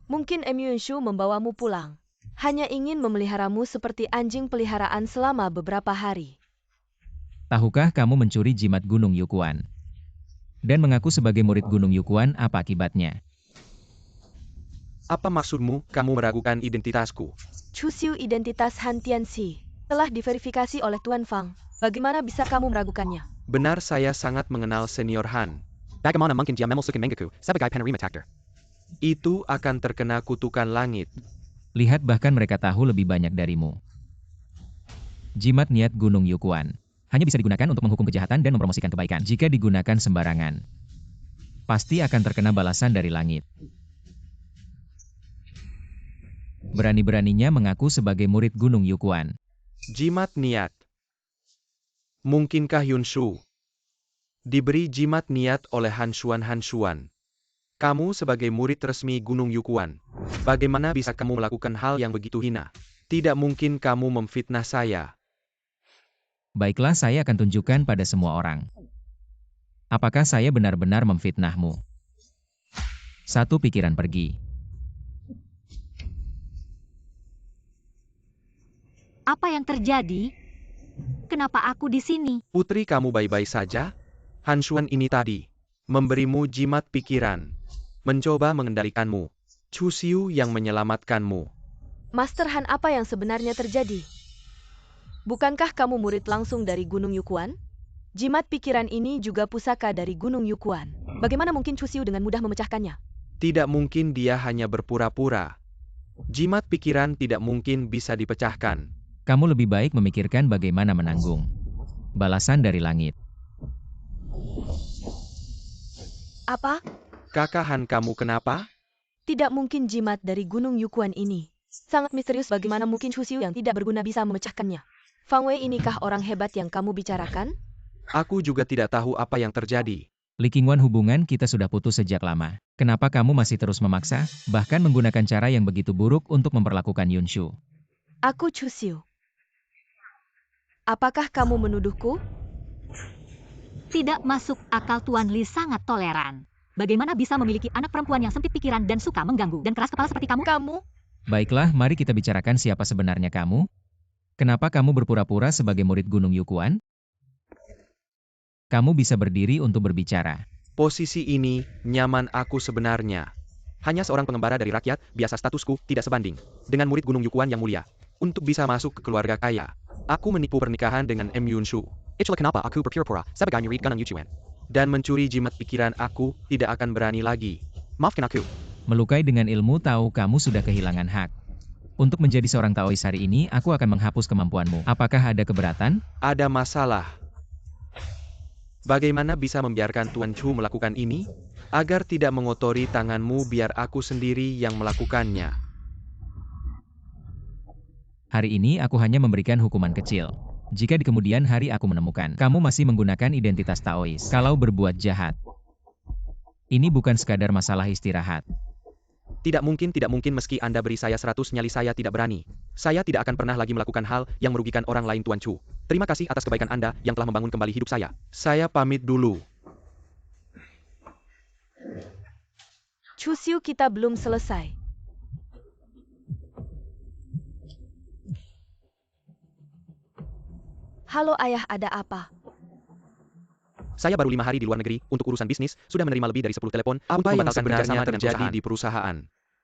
Mungkin Yunshu membawamu pulang. Hanya ingin memeliharamu seperti anjing peliharaan selama beberapa hari. Tahukah kamu mencuri jimat Gunung Yukuan? Dan mengaku sebagai murid Gunung Yukuan, apa akibatnya? Apa maksudmu, kamu meragukan identitasku? Chusiu, identitas Han Tianxi telah diverifikasi oleh Tuan Fang. Bagaimana bisa kamu meragukannya? Benar, saya sangat mengenal senior Han. Bagaimana mungkin dia memiliki Mengaku sebagai penerima takdir? Itu akan terkena kutukan langit. Lihat, bahkan mereka tahu lebih banyak darimu. Jimat niat Gunung Yukuan hanya bisa digunakan untuk menghukum kejahatan dan mempromosikan kebaikan. Jika digunakan sembarangan, pasti akan terkena balasan dari langit. Berani-beraninya mengaku sebagai murid Gunung Yukuan. Jimat niat. Mungkinkah Yunshu diberi jimat niat oleh Hanshuan? Kamu sebagai murid resmi Gunung Yukuan, bagaimana bisa kamu melakukan hal yang begitu hina? Tidak mungkin kamu memfitnah saya. Baiklah, saya akan tunjukkan pada semua orang. Apakah saya benar-benar memfitnahmu? Satu pikiran pergi. Apa yang terjadi? Kenapa aku di sini? Putri, kamu baik-baik saja? Hanshuan ini tadi memberimu jimat pikiran, mencoba mengendalikanmu. Chusiu yang menyelamatkanmu. Master Han, apa yang sebenarnya terjadi? Bukankah kamu murid langsung dari Gunung Yukuan? Jimat pikiran ini juga pusaka dari Gunung Yukuan. Bagaimana mungkin Chusiu dengan mudah memecahkannya? Tidak mungkin, dia hanya berpura-pura. Jimat pikiran tidak mungkin bisa dipecahkan. Kamu lebih baik memikirkan bagaimana menanggung balasan dari langit. Apa? Kakak Han, kamu kenapa? Tidak mungkin jimat dari Gunung Yukuan ini. Sangat misterius, bagaimana mungkin Chusiu yang tidak berguna bisa memecahkannya? Fang Wei, inikah orang hebat yang kamu bicarakan? Aku juga tidak tahu apa yang terjadi. Li Qingwan, hubungan kita sudah putus sejak lama. Kenapa kamu masih terus memaksa, bahkan menggunakan cara yang begitu buruk untuk memperlakukan Yunshu? Aku Chusiu. Apakah kamu menuduhku? Tidak masuk akal. Tuan Li sangat toleran. Bagaimana bisa memiliki anak perempuan yang sempit pikiran dan suka mengganggu dan keras kepala seperti kamu? Baiklah, mari kita bicarakan siapa sebenarnya kamu. Kenapa kamu berpura-pura sebagai murid Gunung Yukuan? Kamu bisa berdiri untuk berbicara. Posisi ini nyaman aku sebenarnya. Hanya seorang pengembara dari rakyat, biasa statusku tidak sebanding dengan murid Gunung Yukuan yang mulia. Untuk bisa masuk ke keluarga kaya, aku menipu pernikahan dengan Yunshu. Itulah kenapa aku berpura-pura sebagai murid Gunung Yukuan. Dan mencuri jimat pikiran aku tidak akan berani lagi. Maafkan aku. Melukai dengan ilmu tahu kamu sudah kehilangan hak. Untuk menjadi seorang Taois hari ini, aku akan menghapus kemampuanmu. Apakah ada keberatan? Ada masalah. Bagaimana bisa membiarkan Tuan Chu melakukan ini? Agar tidak mengotori tanganmu, biar aku sendiri yang melakukannya. Hari ini aku hanya memberikan hukuman kecil. Jika di kemudian hari aku menemukan kamu masih menggunakan identitas Taois, kalau berbuat jahat, ini bukan sekadar masalah istirahat. Tidak mungkin meski Anda beri saya 100 nyali saya tidak berani. Saya tidak akan pernah lagi melakukan hal yang merugikan orang lain, Tuan Chu. Terima kasih atas kebaikan Anda yang telah membangun kembali hidup saya. Saya pamit dulu. Chusiu, kita belum selesai. Halo ayah, ada apa? Saya baru 5 hari di luar negeri untuk urusan bisnis, sudah menerima lebih dari 10 telepon untuk membatalkan kerjasama dengan terjadi di perusahaan.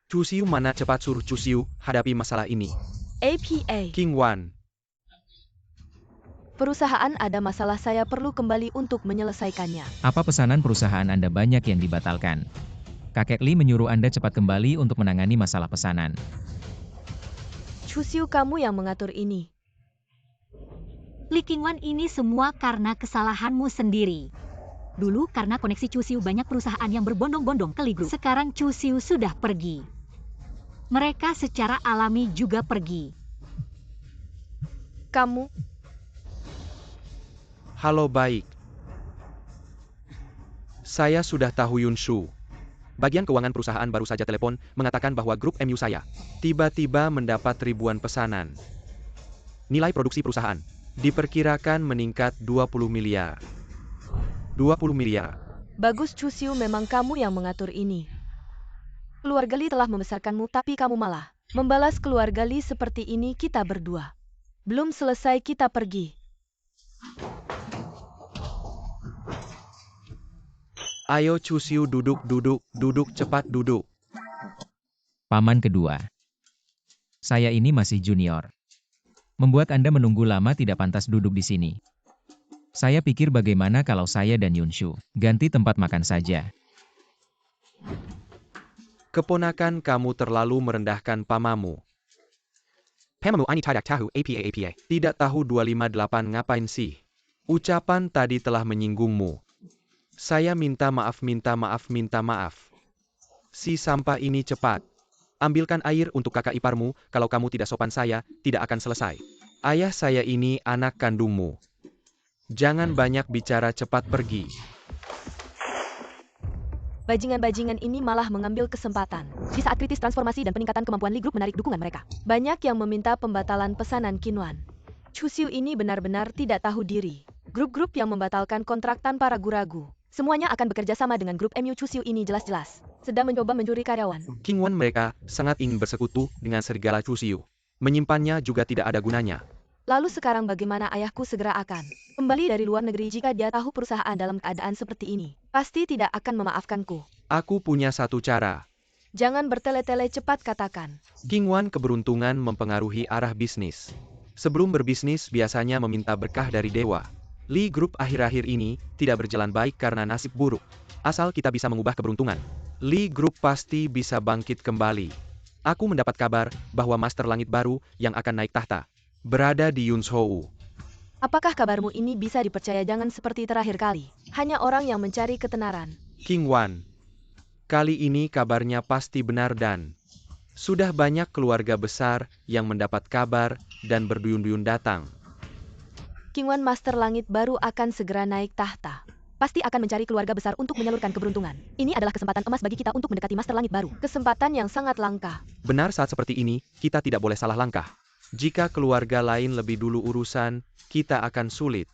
Chusiu, mana cepat suruh Chusiu hadapi masalah ini. APA. Qingwan. Perusahaan ada masalah, saya perlu kembali untuk menyelesaikannya. Apa pesanan perusahaan Anda banyak yang dibatalkan? Kakek Li menyuruh Anda cepat kembali untuk menangani masalah pesanan. Chusiu, kamu yang mengatur ini. Li Qingwan, ini semua karena kesalahanmu sendiri. Dulu karena koneksi Chusiu banyak perusahaan yang berbondong-bondong ke Li Group. Sekarang Chusiu sudah pergi. Mereka secara alami juga pergi. Kamu, Halo, baik. Saya sudah tahu Yunshu. Bagian keuangan perusahaan baru saja telepon, mengatakan bahwa grup MU saya tiba-tiba mendapat ribuan pesanan. Nilai produksi perusahaan diperkirakan meningkat 20 miliar. 20 miliar. bagus Chusiu, memang kamu yang mengatur ini. Keluarga Li telah membesarkanmu, tapi kamu malah membalas keluarga Li seperti ini. Kita berdua belum selesai, kita pergi. Ayo Chusiu, duduk, cepat duduk. Paman kedua. Saya ini masih junior. Membuat Anda menunggu lama tidak pantas duduk di sini. Saya pikir bagaimana kalau saya dan Yunshu ganti tempat makan saja. Keponakan kamu terlalu merendahkan pamamu. Pamamu ini tidak tahu apa. Tidak tahu 258 ngapain sih? Ucapan tadi telah menyinggungmu. Saya minta maaf. Si sampah ini cepat. Ambilkan air untuk kakak iparmu, kalau kamu tidak sopan saya tidak akan selesai. Ayah saya ini anak kandungmu. Jangan banyak bicara, cepat pergi. Bajingan-bajingan ini malah mengambil kesempatan di saat kritis transformasi dan peningkatan kemampuan Li Group menarik dukungan mereka. Banyak yang meminta pembatalan pesanan Qingwan. Chusiu ini benar-benar tidak tahu diri. Grup-grup yang membatalkan kontrak tanpa ragu-ragu. Semuanya akan bekerja sama dengan grup MU. Chusiu ini jelas-jelas sedang mencoba mencuri karyawan. Qingwan mereka sangat ingin bersekutu dengan serigala Chusiu. Menyimpannya juga tidak ada gunanya. Lalu sekarang bagaimana? Ayahku segera akan kembali dari luar negeri. Jika dia tahu perusahaan dalam keadaan seperti ini, pasti tidak akan memaafkanku. Aku punya satu cara. Jangan bertele-tele, cepat katakan. Qingwan keberuntungan mempengaruhi arah bisnis. Sebelum berbisnis biasanya meminta berkah dari dewa. Li Group akhir-akhir ini tidak berjalan baik karena nasib buruk. Asal kita bisa mengubah keberuntungan, Li Group pasti bisa bangkit kembali. Aku mendapat kabar bahwa Master Langit baru yang akan naik tahta berada di Yunshou. Apakah kabarmu ini bisa dipercaya? Jangan seperti terakhir kali. Hanya orang yang mencari ketenaran. Qingwan, kali ini kabarnya pasti benar dan sudah banyak keluarga besar yang mendapat kabar dan berduyun-duyun datang. Qingwan, Master Langit baru akan segera naik tahta. Pasti akan mencari keluarga besar untuk menyalurkan keberuntungan. Ini adalah kesempatan emas bagi kita untuk mendekati Master Langit baru. Kesempatan yang sangat langka. Benar, saat seperti ini, kita tidak boleh salah langkah. Jika keluarga lain lebih dulu urusan, kita akan sulit.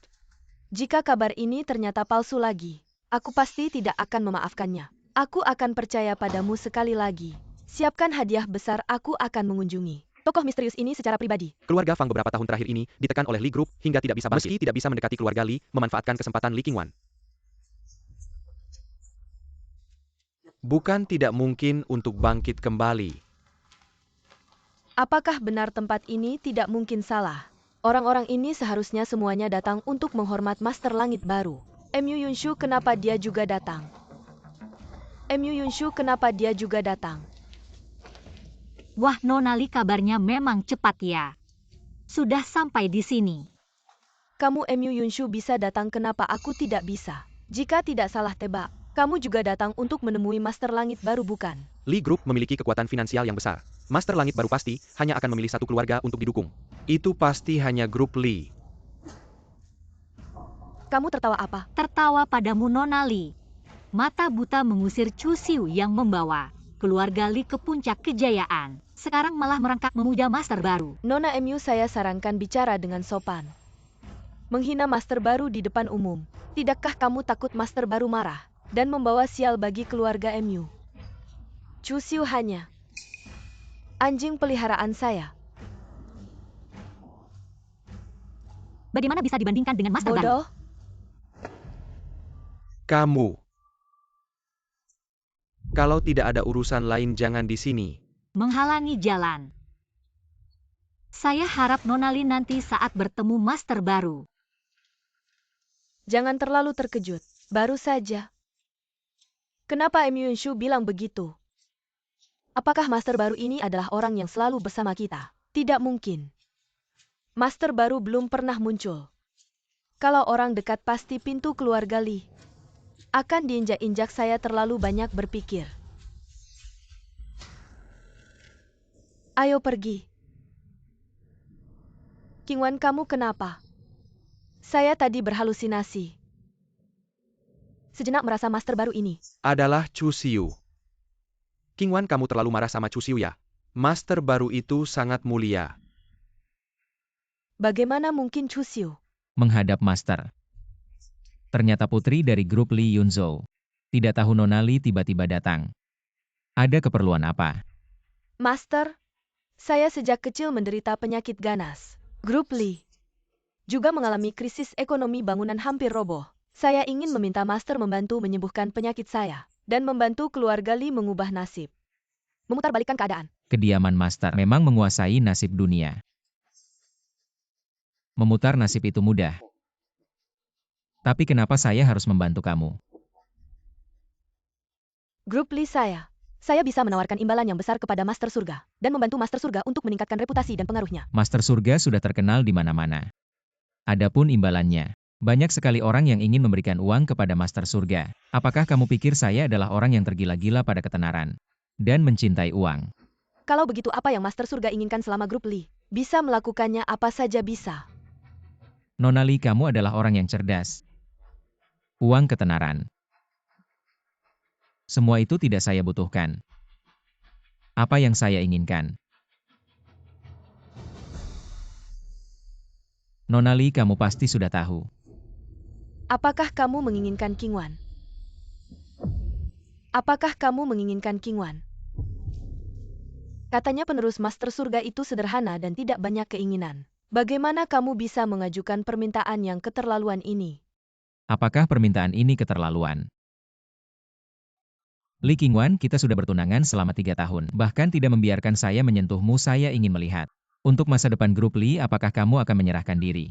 Jika kabar ini ternyata palsu lagi, aku pasti tidak akan memaafkannya. Aku akan percaya padamu sekali lagi. Siapkan hadiah besar, aku akan mengunjungi tokoh misterius ini secara pribadi. Keluarga Fang beberapa tahun terakhir ini ditekan oleh Li Group hingga tidak bisa bangkit. Meski tidak bisa mendekati keluarga Li, memanfaatkan kesempatan Li Qingwan. Bukan tidak mungkin untuk bangkit kembali. Apakah benar tempat ini tidak mungkin salah? Orang-orang ini seharusnya semuanya datang untuk menghormat Master Langit baru. MU Yunshu, kenapa dia juga datang? MU Yunshu, kenapa dia juga datang? Wah, Nona Li, kabarnya memang cepat ya. Sudah sampai di sini. Kamu MU Yunshu bisa datang, kenapa aku tidak bisa? Jika tidak salah tebak, kamu juga datang untuk menemui Master Langit baru, bukan? Li Group memiliki kekuatan finansial yang besar. Master Langit baru pasti hanya akan memilih satu keluarga untuk didukung. Itu pasti hanya grup Li. Kamu tertawa apa? Tertawa padamu, Nona Li. Mata buta mengusir Chusiu yang membawa keluarga Li ke puncak kejayaan. Sekarang malah merangkak memuja Master baru. Nona MU, saya sarankan bicara dengan sopan. Menghina Master baru di depan umum. Tidakkah kamu takut Master baru marah dan membawa sial bagi keluarga MU? Chusiu hanya anjing peliharaan saya. Bagaimana bisa dibandingkan dengan Master baru? Bodoh. Kamu. Kalau tidak ada urusan lain jangan di sini. Menghalangi jalan. Saya harap Nona Li nanti saat bertemu Master baru. Jangan terlalu terkejut. Baru saja. Kenapa MU Yunshu bilang begitu? Apakah Master baru ini adalah orang yang selalu bersama kita? Tidak mungkin. Master baru belum pernah muncul. Kalau orang dekat pasti pintu keluarga Li. Akan diinjak-injak, saya terlalu banyak berpikir. Ayo pergi. Qingwan, kamu kenapa? Saya tadi berhalusinasi. Sejenak merasa master baru ini Adalah Chu Xiu. Qingwan, kamu terlalu marah sama Chu Xiu ya? Master baru itu sangat mulia. Bagaimana mungkin Chu Xiu? Menghadap Master. Ternyata putri dari grup Li Yunzhou. Tidak tahu Nona Li tiba-tiba datang. Ada keperluan apa? Master, saya sejak kecil menderita penyakit ganas. Grup Li juga mengalami krisis ekonomi, bangunan hampir roboh. Saya ingin meminta Master membantu menyembuhkan penyakit saya dan membantu keluarga Li mengubah nasib. Memutarbalikkan keadaan. Kediaman Master memang menguasai nasib dunia. Memutar nasib itu mudah. Tapi kenapa saya harus membantu kamu? Grup Li saya bisa menawarkan imbalan yang besar kepada Master Surga dan membantu Master Surga untuk meningkatkan reputasi dan pengaruhnya. Master Surga sudah terkenal di mana-mana. Adapun imbalannya, banyak sekali orang yang ingin memberikan uang kepada Master Surga. Apakah kamu pikir saya adalah orang yang tergila-gila pada ketenaran dan mencintai uang? Kalau begitu, apa yang Master Surga inginkan selama grup Li bisa melakukannya, apa saja bisa. Nona Li, kamu adalah orang yang cerdas. Uang, ketenaran. Semua itu tidak saya butuhkan. Apa yang saya inginkan? Nona Li, kamu pasti sudah tahu. Apakah kamu menginginkan Qingwan? Apakah kamu menginginkan Qingwan? Katanya penerus Master Surga itu sederhana dan tidak banyak keinginan. Bagaimana kamu bisa mengajukan permintaan yang keterlaluan ini? Apakah permintaan ini keterlaluan? Li Qingwan, kita sudah bertunangan selama 3 tahun. Bahkan tidak membiarkan saya menyentuhmu. Saya ingin melihat. Untuk masa depan grup Li, apakah kamu akan menyerahkan diri?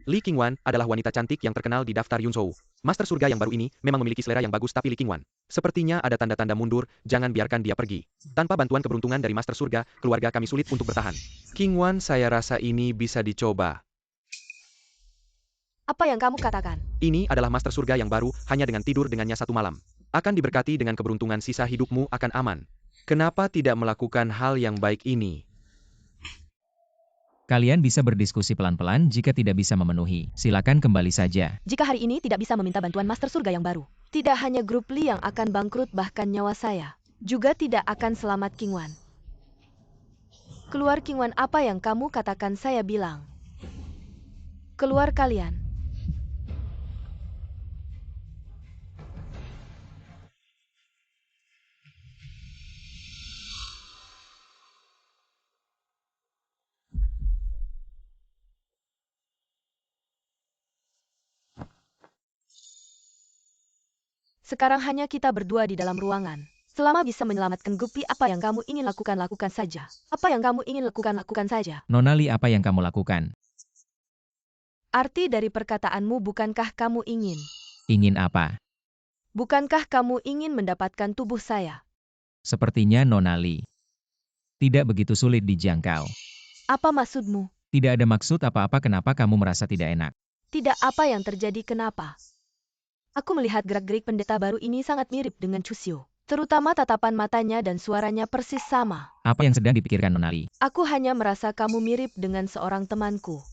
Li Qingwan adalah wanita cantik yang terkenal di daftar Yunzhou. Master Surga yang baru ini memang memiliki selera yang bagus, tapi Li Qingwan sepertinya ada tanda-tanda mundur. Jangan biarkan dia pergi. Tanpa bantuan keberuntungan dari Master Surga, keluarga kami sulit untuk bertahan. Qingwan, saya rasa ini bisa dicoba. Apa yang kamu katakan? Ini adalah Master Surga yang baru, hanya dengan tidur dengannya 1 malam. Akan diberkati dengan keberuntungan, sisa hidupmu akan aman. Kenapa tidak melakukan hal yang baik ini? Kalian bisa berdiskusi pelan-pelan. Jika tidak bisa memenuhi, silakan kembali saja. Jika hari ini tidak bisa meminta bantuan Master Surga yang baru, tidak hanya grup Li yang akan bangkrut, bahkan nyawa saya juga tidak akan selamat. Qingwan, keluar. Qingwan, apa yang kamu katakan? Saya bilang, keluar kalian. Sekarang hanya kita berdua di dalam ruangan. Selama bisa menyelamatkan grup Li, apa yang kamu ingin lakukan, lakukan saja. Apa yang kamu ingin lakukan, lakukan saja. Nona Li, apa yang kamu lakukan? Arti dari perkataanmu, bukankah kamu ingin? Ingin apa? Bukankah kamu ingin mendapatkan tubuh saya? Sepertinya Nona Li tidak begitu sulit dijangkau. Apa maksudmu? Tidak ada maksud apa-apa. Kenapa kamu merasa tidak enak? Tidak, apa yang terjadi, kenapa? Aku melihat gerak-gerik pendeta baru ini sangat mirip dengan Chu Xiu. Terutama tatapan matanya dan suaranya persis sama. Apa yang sedang dipikirkan Nona Li? Aku hanya merasa kamu mirip dengan seorang temanku.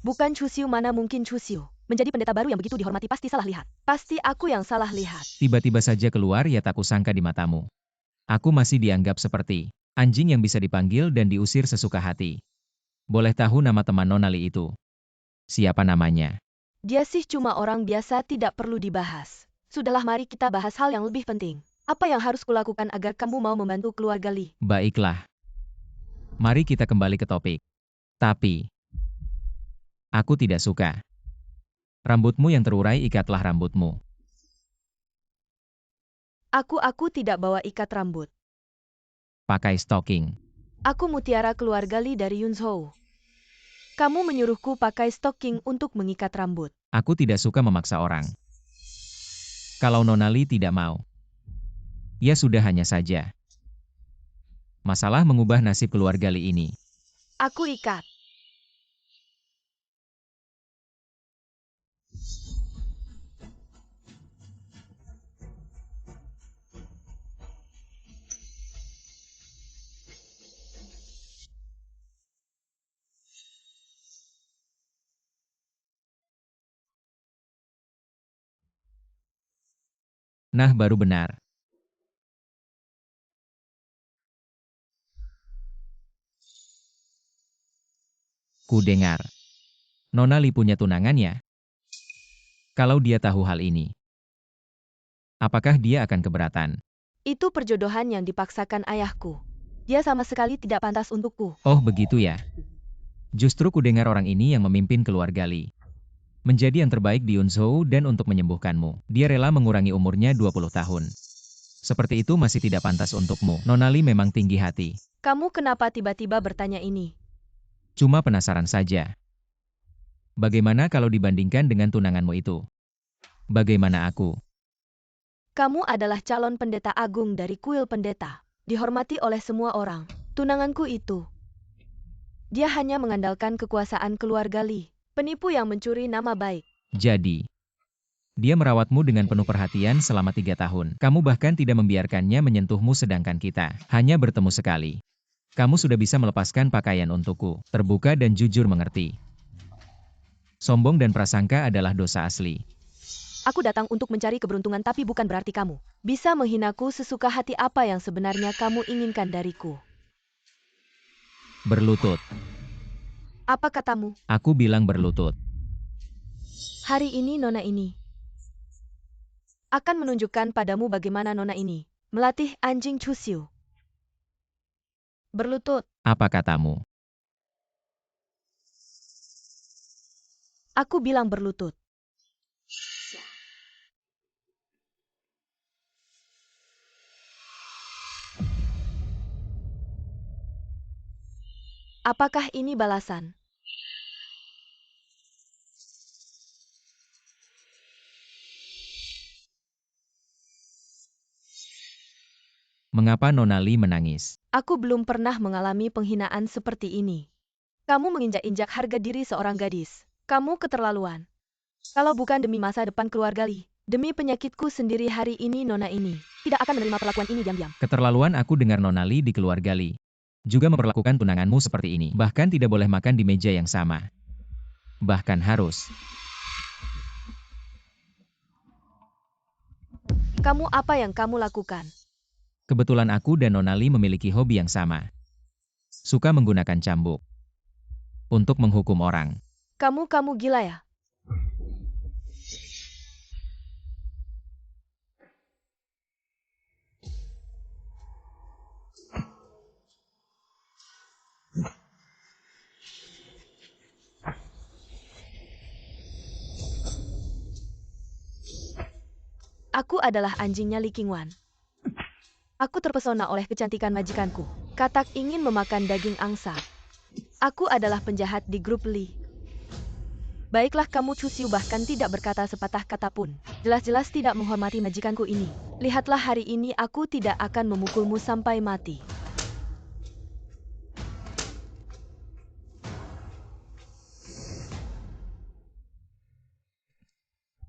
Bukan Chu Xiu. Mana mungkin Chu Xiu menjadi pendeta baru yang begitu dihormati? Pasti salah lihat. Pasti aku yang salah lihat. Tiba-tiba saja keluar, ya tak kusangka di matamu. Aku masih dianggap seperti anjing yang bisa dipanggil dan diusir sesuka hati. Boleh tahu nama teman Nona Li itu? Siapa namanya? Dia sih cuma orang biasa, tidak perlu dibahas. Sudahlah, mari kita bahas hal yang lebih penting. Apa yang harus kulakukan agar kamu mau membantu keluarga Li? Baiklah. Mari kita kembali ke topik. Tapi aku tidak suka. Rambutmu yang terurai, ikatlah rambutmu. Aku tidak bawa ikat rambut. Pakai stocking. Aku mutiara keluarga Li dari Yunzhou. Kamu menyuruhku pakai stocking untuk mengikat rambut. Aku tidak suka memaksa orang. Kalau Nona Li tidak mau, ya sudah, hanya saja. Masalah mengubah nasib keluarga Li ini. Aku ikat. Nah, baru benar. Ku dengar. Nona Li punya tunangannya. Kalau dia tahu hal ini, apakah dia akan keberatan? Itu perjodohan yang dipaksakan ayahku. Dia sama sekali tidak pantas untukku. Oh, begitu ya. Justru ku dengar orang ini yang memimpin keluarga Li. Menjadi yang terbaik di Yunzhou dan untuk menyembuhkanmu. Dia rela mengurangi umurnya 20 tahun. Seperti itu masih tidak pantas untukmu. Nona Li memang tinggi hati. Kamu kenapa tiba-tiba bertanya ini? Cuma penasaran saja. Bagaimana kalau dibandingkan dengan tunanganmu itu? Bagaimana aku? Kamu adalah calon pendeta agung dari kuil pendeta. Dihormati oleh semua orang. Tunanganku itu. Dia hanya mengandalkan kekuasaan keluarga Li. Penipu yang mencuri nama baik. Jadi, dia merawatmu dengan penuh perhatian selama 3 tahun. Kamu bahkan tidak membiarkannya menyentuhmu sedangkan kita hanya bertemu sekali. Kamu sudah bisa melepaskan pakaian untukku. Terbuka dan jujur mengerti. Sombong dan prasangka adalah dosa asli. Aku datang untuk mencari keberuntungan tapi bukan berarti kamu bisa menghinaku sesuka hati. Apa yang sebenarnya kamu inginkan dariku? Berlutut. Apa katamu? Aku bilang berlutut. Hari ini nona ini akan menunjukkan padamu bagaimana nona ini melatih anjing Chusiu. Berlutut. Apa katamu? Aku bilang berlutut. Apakah ini balasan? Mengapa Nona Li menangis? Aku belum pernah mengalami penghinaan seperti ini. Kamu menginjak-injak harga diri seorang gadis. Kamu keterlaluan. Kalau bukan demi masa depan keluarga Li, demi penyakitku sendiri hari ini nona ini tidak akan menerima perlakuan ini diam-diam. Keterlaluan aku dengar Nona Li di keluarga Li. Juga memperlakukan tunanganmu seperti ini. Bahkan tidak boleh makan di meja yang sama. Bahkan harus. Kamu apa yang kamu lakukan? Kebetulan aku dan Nona Li memiliki hobi yang sama. Suka menggunakan cambuk. Untuk menghukum orang. Kamu gila ya? Aku adalah anjingnya Li Qingwan. Aku terpesona oleh kecantikan majikanku. Katak ingin memakan daging angsa. Aku adalah penjahat di grup Li. Baiklah kamu Chusiu bahkan tidak berkata sepatah kata pun. Jelas-jelas tidak menghormati majikanku ini. Lihatlah hari ini aku tidak akan memukulmu sampai mati.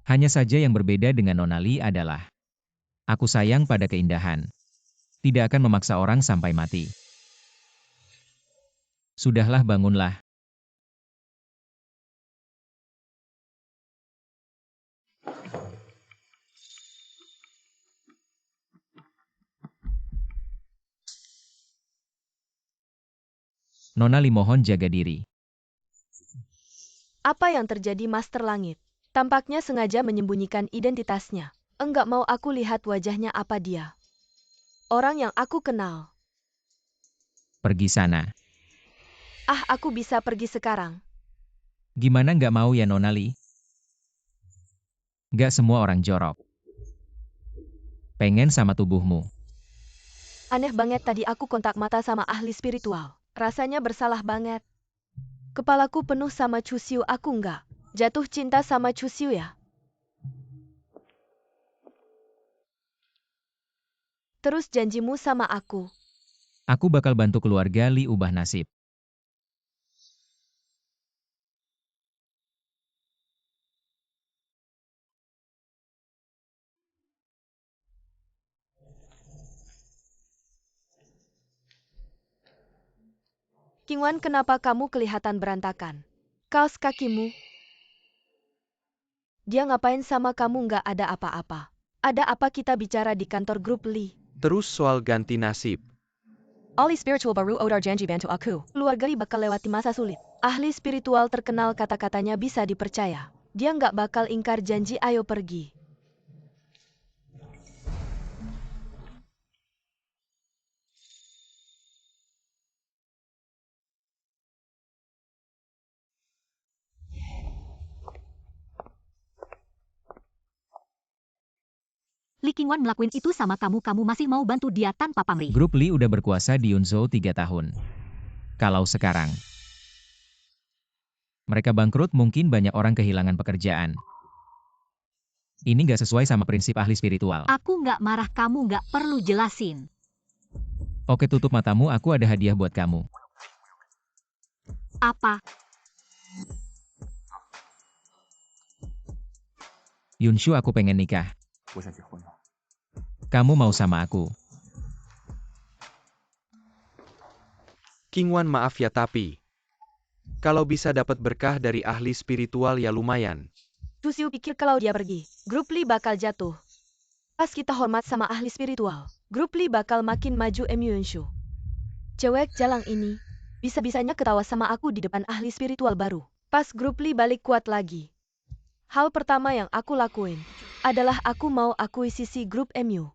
Hanya saja yang berbeda dengan Nona Li adalah aku sayang pada keindahan. Tidak akan memaksa orang sampai mati. Sudahlah, bangunlah. Nona Li mohon jaga diri. Apa yang terjadi Master Langit? Tampaknya sengaja menyembunyikan identitasnya. Enggak mau aku lihat wajahnya apa dia. Orang yang aku kenal. Pergi sana. Ah, aku bisa pergi sekarang. Gimana nggak mau ya Nona Li? Nggak semua orang jorok. Pengen sama tubuhmu. Aneh banget tadi aku kontak mata sama ahli spiritual. Rasanya bersalah banget. Kepalaku penuh sama Chusiu, aku enggak jatuh cinta sama Chusiu ya. Terus janjimu sama aku. Aku bakal bantu keluarga Li ubah nasib. Qingwan, kenapa kamu kelihatan berantakan? Kaos kakimu. Dia ngapain sama kamu? Nggak ada apa-apa. Ada apa? Kita bicara di kantor grup Li. Terus soal ganti nasib. Ahli spiritual baru odar janji bantu aku. Keluarga Li bakal lewati masa sulit. Ahli spiritual terkenal, kata-katanya bisa dipercaya. Dia nggak bakal ingkar janji. Ayo pergi. Li Qingwan ngelakuin itu sama kamu masih mau bantu dia tanpa pamrih. Grup Li udah berkuasa di Yunzhou 3 tahun. Kalau sekarang mereka bangkrut, mungkin banyak orang kehilangan pekerjaan. Ini nggak sesuai sama prinsip ahli spiritual. Aku nggak marah, kamu nggak perlu jelasin. Oke, tutup matamu, aku ada hadiah buat kamu. Apa? Yunshu, aku pengen nikah. Kamu mau sama aku? Qingwan, maaf ya, tapi kalau bisa dapat berkah dari ahli spiritual ya lumayan. Chuxiu pikir kalau dia pergi, grup Li bakal jatuh. Pas kita hormat sama ahli spiritual, grup Li bakal makin maju. Yunshu. Cewek jalang ini, bisa-bisanya ketawa sama aku di depan ahli spiritual baru. Pas grup Li balik kuat lagi. Hal pertama yang aku lakuin adalah aku mau akuisisi grup MU.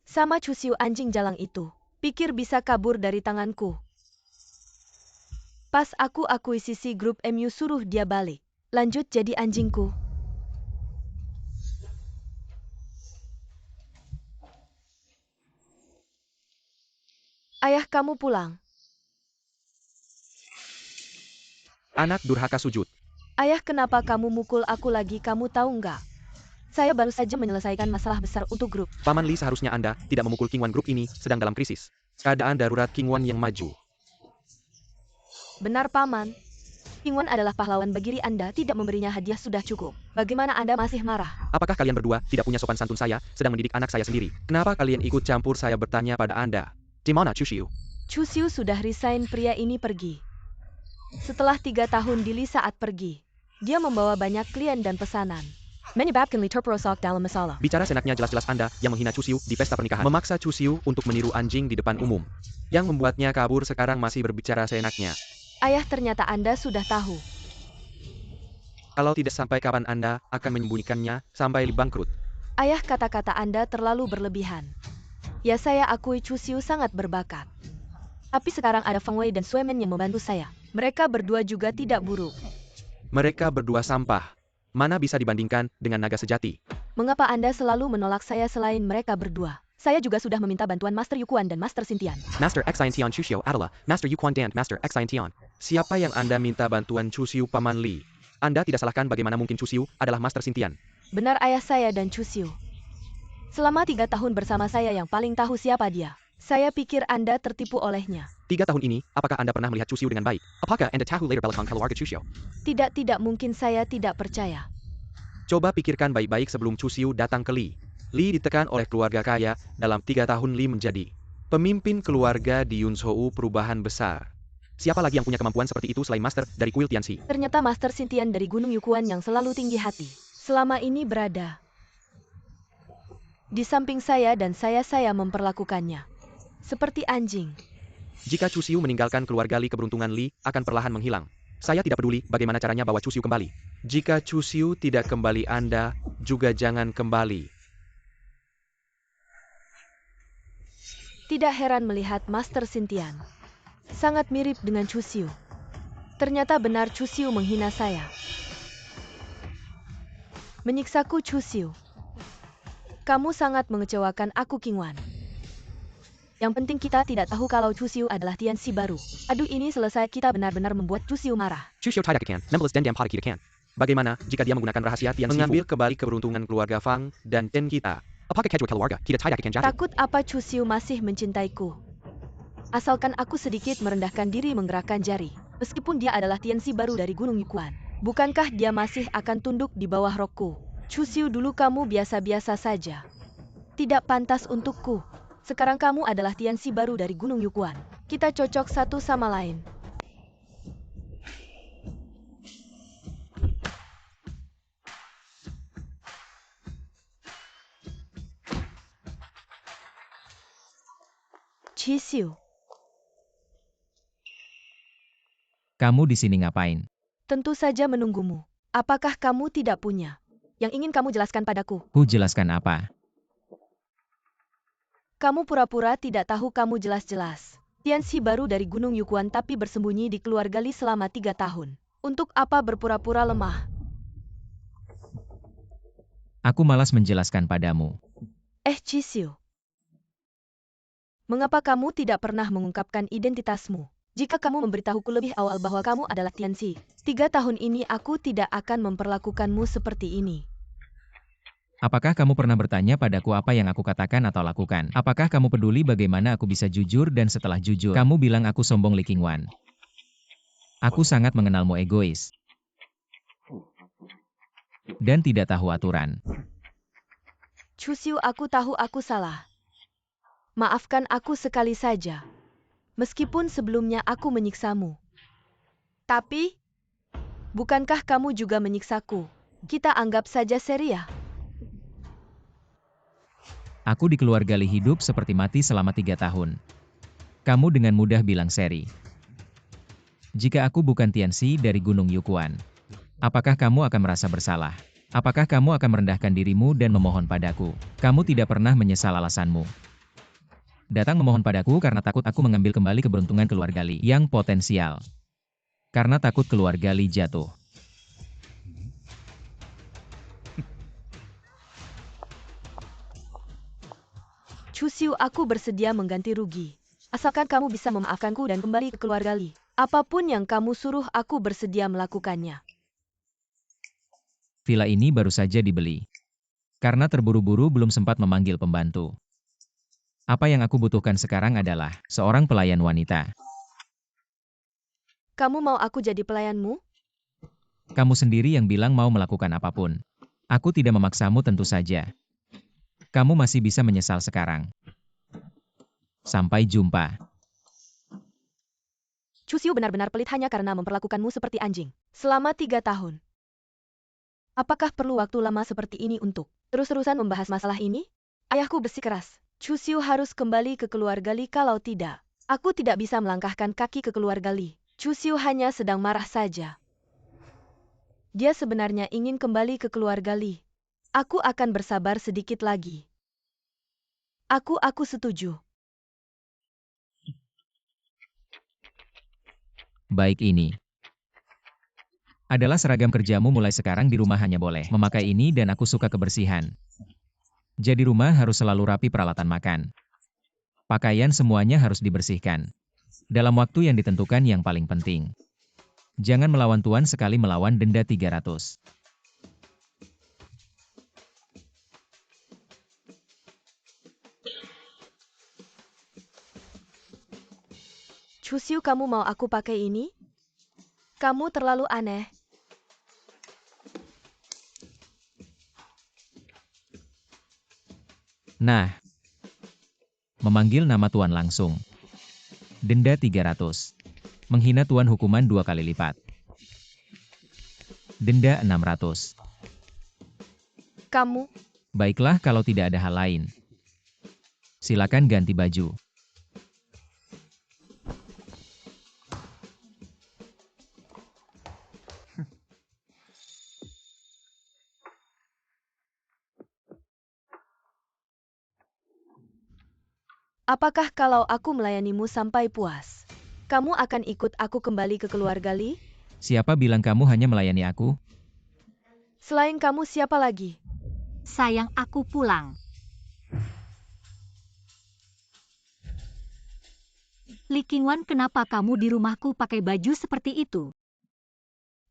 Sama Chuxiu anjing jalang itu, pikir bisa kabur dari tanganku. Pas aku akuisisi grup MU, suruh dia balik. Lanjut jadi anjingku. Ayah kamu pulang. Anak durhaka sujud. Ayah, kenapa kamu mukul aku lagi? Kamu tahu nggak? Saya baru saja menyelesaikan masalah besar untuk grup. Paman Li, seharusnya Anda tidak memukul Qingwan, grup ini sedang dalam krisis. Keadaan darurat. Qingwan yang maju. Benar, Paman. Qingwan adalah pahlawan. Bagi Anda tidak memberinya hadiah sudah cukup. Bagaimana Anda masih marah? Apakah kalian berdua tidak punya sopan santun? Saya sedang mendidik anak saya sendiri. Kenapa kalian ikut campur? Saya bertanya pada Anda. Di mana Chuxiu? Chuxiu sudah resign. Pria ini pergi. Setelah 3 tahun di Li saat pergi, dia membawa banyak klien dan pesanan. Menyebabkan Li terperosok dalam masalah. Bicara senaknya, jelas-jelas Anda yang menghina Chuxiu di pesta pernikahan. Memaksa Chuxiu untuk meniru anjing di depan umum. Yang membuatnya kabur. Sekarang masih berbicara seenaknya. Ayah, ternyata Anda sudah tahu. Kalau tidak, sampai kapan Anda akan menyembunyikannya sampai Li bangkrut? Ayah, kata-kata Anda terlalu berlebihan. Ya, saya akui Chuxiu sangat berbakat. Tapi sekarang ada Feng Wei dan Suemen yang membantu saya. Mereka berdua juga tidak buruk. Mereka berdua sampah. Mana bisa dibandingkan dengan naga sejati? Mengapa Anda selalu menolak saya selain mereka berdua? Saya juga sudah meminta bantuan Master Yukuan dan Master Xintian. Master X Xintian Chuxiu adalah Master Yukuan dan Master X Xintian. Siapa yang Anda minta bantuan? Chuxiu, Paman Li. Anda tidak salahkan. Bagaimana mungkin Chuxiu adalah Master Xintian? Benar, ayah saya dan Chuxiu. Selama 3 tahun bersama saya, yang paling tahu siapa dia. Saya pikir Anda tertipu olehnya. 3 tahun ini, apakah Anda pernah melihat Chuxiu dengan baik? Apakah Anda tahu later belakang keluarga Chuxiu? Tidak mungkin, saya tidak percaya. Coba pikirkan baik-baik sebelum Chuxiu datang ke Li. Li ditekan oleh keluarga kaya. Dalam 3 tahun Li menjadi pemimpin keluarga di Yunzhou. Perubahan besar. Siapa lagi yang punya kemampuan seperti itu selain Master dari kuil Tianxi? Ternyata Master Xintian dari Gunung Yukuan yang selalu tinggi hati. Selama ini berada di samping saya dan saya memperlakukannya seperti anjing. Jika Chuxiu meninggalkan keluarga Li, keberuntungan Li akan perlahan menghilang. Saya tidak peduli bagaimana caranya bawa Chuxiu kembali. Jika Chuxiu tidak kembali, Anda juga jangan kembali. Tidak heran melihat Master Xintian sangat mirip dengan Chuxiu. Ternyata benar, Chuxiu menghina saya. Menyiksaku. Chuxiu, kamu sangat mengecewakan aku, Qingwan. Yang penting kita tidak tahu kalau Chuxiu adalah Tianxi baru. Aduh, ini selesai. Kita benar-benar membuat Chuxiu marah. Chuxiu tidak akan membalas dendam pada kita kan? Bagaimana jika dia menggunakan rahasia Tianxi mengambil kembali keberuntungan keluarga Fang dan Chen kita? Apakah kedua keluarga kita tidak akan jatuh? Takut apa? Chuxiu masih mencintaiku. Asalkan aku sedikit merendahkan diri menggerakkan jari. Meskipun dia adalah Tianxi baru dari Gunung Yukuan. Bukankah dia masih akan tunduk di bawah rokku? Chu Xiu, dulu kamu biasa-biasa saja. Tidak pantas untukku. Sekarang kamu adalah Tianxi baru dari Gunung Yukuan. Kita cocok satu sama lain. Chi Xiu, Kamu di sini ngapain? tentu saja menunggumu. Apakah kamu tidak punya yang ingin kamu jelaskan padaku? Ku jelaskan apa? Kamu pura-pura tidak tahu, kamu jelas-jelas Tianxi baru dari Gunung Yukuan tapi bersembunyi di keluarga Li selama 3 tahun. Untuk apa berpura-pura lemah? Aku malas menjelaskan padamu. Chi Xiu, mengapa kamu tidak pernah mengungkapkan identitasmu? Jika kamu memberitahuku lebih awal bahwa kamu adalah Tianxi, 3 tahun ini aku tidak akan memperlakukanmu seperti ini. Apakah kamu pernah bertanya padaku apa yang aku katakan atau lakukan? Apakah kamu peduli bagaimana aku bisa jujur dan setelah jujur, kamu bilang aku sombong, Li Qingwan? Aku sangat mengenalmu egois. Dan tidak tahu aturan. Chu Xiu, aku tahu aku salah. Maafkan aku sekali saja. Meskipun sebelumnya aku menyiksamu. Tapi, bukankah kamu juga menyiksaku? Kita anggap saja seri ya. Aku di keluarga Li hidup seperti mati selama 3 tahun. Kamu dengan mudah bilang seri. Jika aku bukan Tianxi dari Gunung Yukuan, apakah kamu akan merasa bersalah? Apakah kamu akan merendahkan dirimu dan memohon padaku? Kamu tidak pernah menyesal alasanmu. Datang memohon padaku karena takut aku mengambil kembali keberuntungan keluarga Li yang potensial. Karena takut keluarga Li jatuh. Chu Xiu, aku bersedia mengganti rugi. Asalkan kamu bisa memaafkanku dan kembali ke keluarga Li. Apapun yang kamu suruh, aku bersedia melakukannya. Villa ini baru saja dibeli. Karena terburu-buru belum sempat memanggil pembantu. Apa yang aku butuhkan sekarang adalah seorang pelayan wanita. Kamu mau aku jadi pelayanmu? Kamu sendiri yang bilang mau melakukan apapun. Aku tidak memaksamu, tentu saja. Kamu masih bisa menyesal sekarang. Sampai jumpa. Chu Xiu benar-benar pelit hanya karena memperlakukanmu seperti anjing. Selama 3 tahun. Apakah perlu waktu lama seperti ini untuk terus-terusan membahas masalah ini? Ayahku bersikeras. Chu Xiu harus kembali ke keluarga Li, kalau tidak, aku tidak bisa melangkahkan kaki ke keluarga Li. Chu Xiu hanya sedang marah saja. Dia sebenarnya ingin kembali ke keluarga Li. Aku akan bersabar sedikit lagi. Aku setuju. Baik, ini adalah seragam kerjamu mulai sekarang. Di rumah hanya boleh memakai ini dan aku suka kebersihan. Jadi rumah harus selalu rapi, peralatan makan. Pakaian semuanya harus dibersihkan. Dalam waktu yang ditentukan, yang paling penting. Jangan melawan tuan, sekali melawan denda 300. Chu Xiu, kamu mau aku pakai ini? Kamu terlalu aneh. Nah, memanggil nama tuan langsung. Denda 300. Menghina tuan, hukuman 2 kali lipat. Denda 600. Kamu, Baiklah, kalau tidak ada hal lain. Silakan ganti baju. apakah kalau aku melayanimu sampai puas, kamu akan ikut aku kembali ke keluarga Li? Siapa bilang kamu hanya melayani aku? Selain kamu, siapa lagi? Sayang, aku pulang. Li Qingwan, kenapa kamu di rumahku pakai baju seperti itu?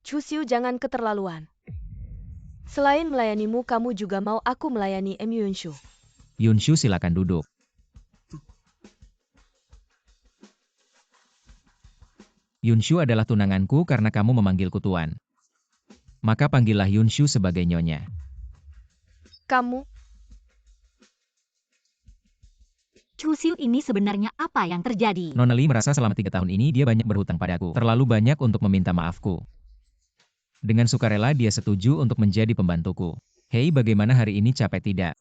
Chu Xiu, jangan keterlaluan. Selain melayanimu, kamu juga mau aku melayani Yunshu. Yunshu, silakan duduk. Yunshu adalah tunanganku karena kamu memanggilku tuan. Maka panggillah Yunshu sebagai nyonya. Kamu, Chusiu, ini sebenarnya apa yang terjadi? Nona Li merasa selama 3 tahun ini dia banyak berhutang padaku. Terlalu banyak untuk meminta maafku. Dengan sukarela dia setuju untuk menjadi pembantuku. Hei, bagaimana hari ini, capek tidak?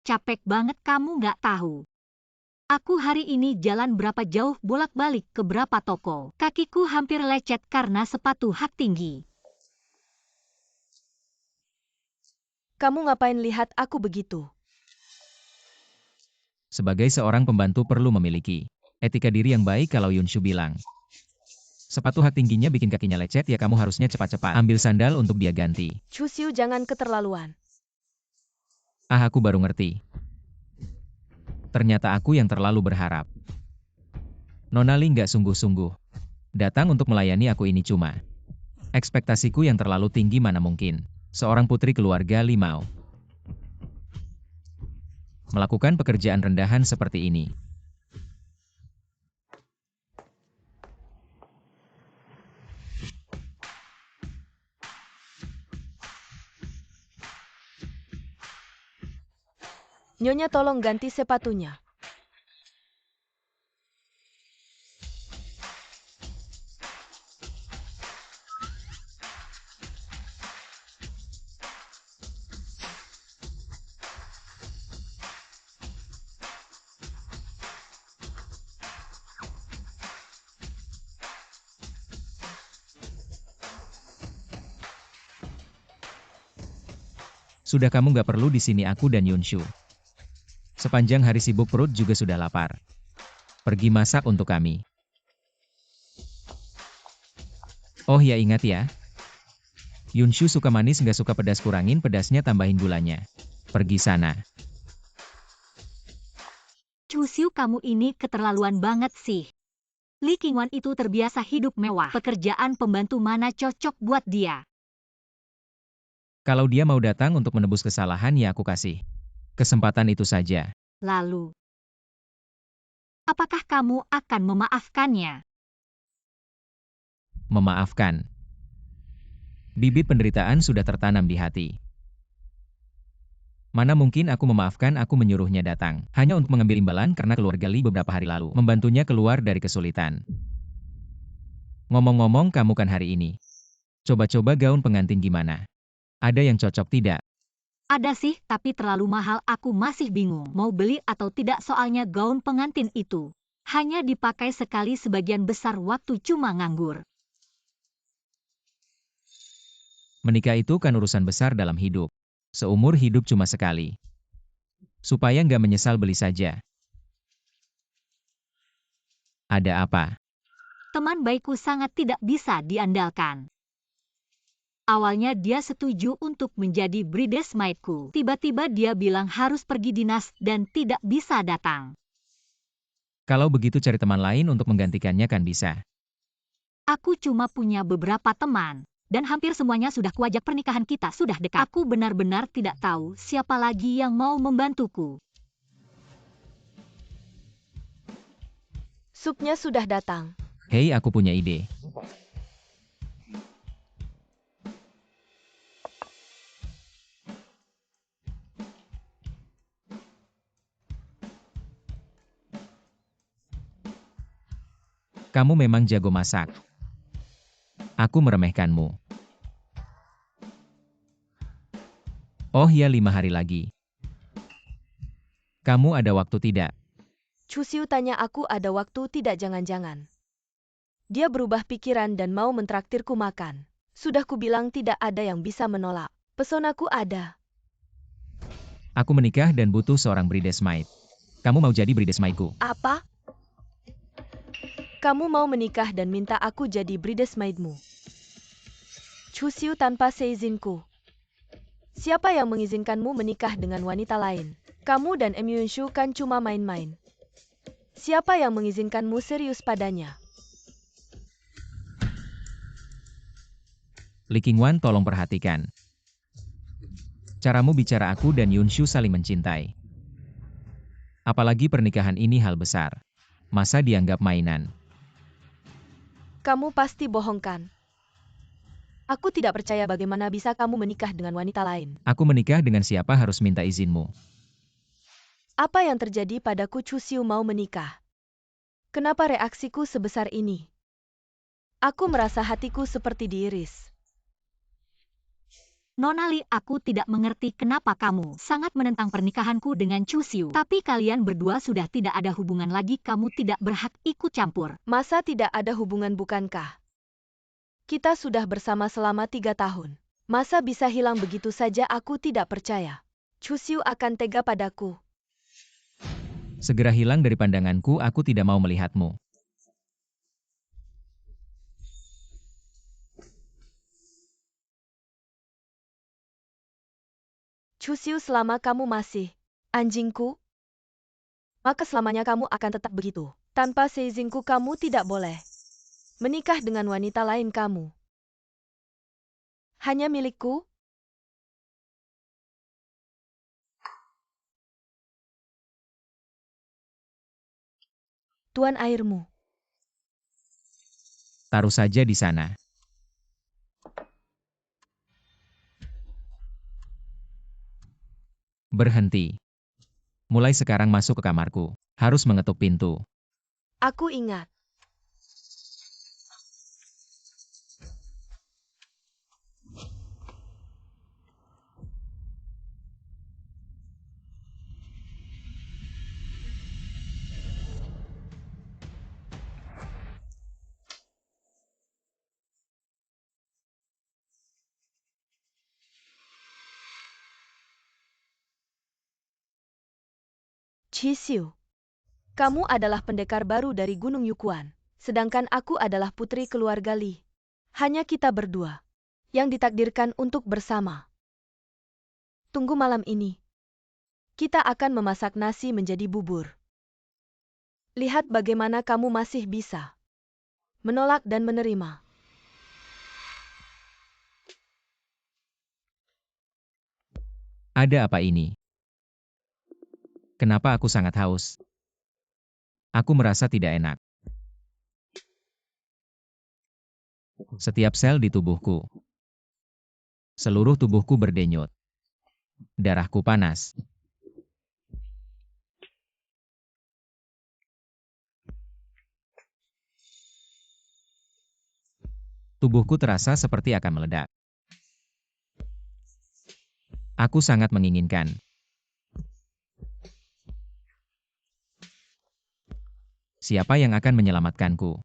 Capek banget, kamu nggak tahu. Aku hari ini jalan berapa jauh bolak-balik ke berapa toko. Kakiku hampir lecet karena sepatu hak tinggi. kamu ngapain lihat aku begitu? Sebagai seorang pembantu perlu memiliki etika diri yang baik. Kalau Yunshu bilang sepatu hak tingginya bikin kakinya lecet, ya kamu harusnya cepat-cepat ambil sandal untuk dia ganti. Chusiu, jangan keterlaluan. Ah, aku baru ngerti. Ternyata aku yang terlalu berharap. Nona Li nggak sungguh-sungguh datang untuk melayani aku. Ini cuma ekspektasiku yang terlalu tinggi. Mana mungkin seorang putri keluarga Li mau melakukan pekerjaan rendahan seperti ini. Nyonya, tolong ganti sepatunya. Sudah, kamu nggak perlu di sini. Aku dan Yunshu sepanjang hari sibuk, perut juga sudah lapar. Pergi masak untuk kami. Oh ya, ingat ya. Yunshu suka manis, nggak suka pedas. Kurangin pedasnya, tambahin gulanya. Pergi sana. Chusiu, kamu ini keterlaluan banget sih. Li Qingwan itu terbiasa hidup mewah. Pekerjaan pembantu mana cocok buat dia? Kalau dia mau datang untuk menebus kesalahan, ya aku kasih kesempatan itu saja. Lalu, apakah kamu akan memaafkannya? Memaafkan. Bibit penderitaan sudah tertanam di hati. Mana mungkin aku memaafkan? Aku menyuruhnya datang hanya untuk mengambil imbalan karena keluarga Li beberapa hari lalu membantunya keluar dari kesulitan. Ngomong-ngomong, kamu kan hari ini coba-coba gaun pengantin gimana? Ada yang cocok tidak? Ada sih, tapi terlalu mahal. Aku masih bingung mau beli atau tidak, soalnya gaun pengantin itu hanya dipakai sekali, sebagian besar waktu cuma nganggur. Menikah itu kan urusan besar dalam hidup. Seumur hidup cuma sekali. Supaya nggak menyesal, beli saja. Ada apa? Teman baikku sangat tidak bisa diandalkan. Awalnya dia setuju untuk menjadi bridesmaidku. Tiba-tiba dia bilang harus pergi dinas dan tidak bisa datang. Kalau begitu cari teman lain untuk menggantikannya kan bisa. Aku cuma punya beberapa teman, dan hampir semuanya sudah kuajak. Pernikahan kita sudah dekat. Aku benar-benar tidak tahu siapa lagi yang mau membantuku. Supnya sudah datang. Hei, aku punya ide. Kamu memang jago masak. Aku meremehkanmu. Oh ya, 5 hari lagi. Kamu ada waktu tidak? Chusiu tanya aku ada waktu tidak, jangan-jangan dia berubah pikiran dan mau mentraktirku makan. Sudah kubilang tidak ada yang bisa menolak. Pesonaku ada. Aku menikah dan butuh seorang bridesmaid. Kamu mau jadi bridesmaidku? Apa? Kamu mau menikah dan minta aku jadi bridesmaidmu? Chusiu, tanpa seizinku. Siapa yang mengizinkanmu menikah dengan wanita lain? Kamu dan Yunshu kan cuma main-main. Siapa yang mengizinkanmu serius padanya? Li Qingwan, tolong perhatikan. Caramu bicara. Aku dan Yunshu saling mencintai. Apalagi pernikahan ini hal besar. Masa dianggap mainan? Kamu pasti bohongkan. Aku tidak percaya bagaimana bisa kamu menikah dengan wanita lain. Aku menikah dengan siapa harus minta izinmu. Apa yang terjadi padaku Chusiu mau menikah? Kenapa reaksiku sebesar ini? Aku merasa hatiku seperti diiris. Nona Li, aku tidak mengerti kenapa kamu sangat menentang pernikahanku dengan Chusiu. Tapi kalian berdua sudah tidak ada hubungan lagi, kamu tidak berhak ikut campur. Masa tidak ada hubungan bukankah? Kita sudah bersama selama 3 tahun. Masa bisa hilang begitu saja? Aku tidak percaya. Chusiu akan tega padaku. Segera hilang dari pandanganku, aku tidak mau melihatmu. Chusiu, selama kamu masih anjingku, maka selamanya kamu akan tetap begitu. Tanpa seizinku kamu tidak boleh menikah dengan wanita lain. Kamu hanya milikku. Tuan airmu. Taruh saja di sana. Berhenti. Mulai sekarang masuk ke kamarku. Harus mengetuk pintu. Aku ingat. Chusiu, kamu adalah pendekar baru dari Gunung Yukuan, sedangkan aku adalah putri keluarga Li. Hanya kita berdua yang ditakdirkan untuk bersama. Tunggu malam ini. Kita akan memasak nasi menjadi bubur. Lihat bagaimana kamu masih bisa menolak dan menerima. Ada apa ini? Kenapa aku sangat haus? Aku merasa tidak enak. Setiap sel di tubuhku. Seluruh tubuhku berdenyut. Darahku panas. Tubuhku terasa seperti akan meledak. Aku sangat menginginkan. Siapa yang akan menyelamatkanku?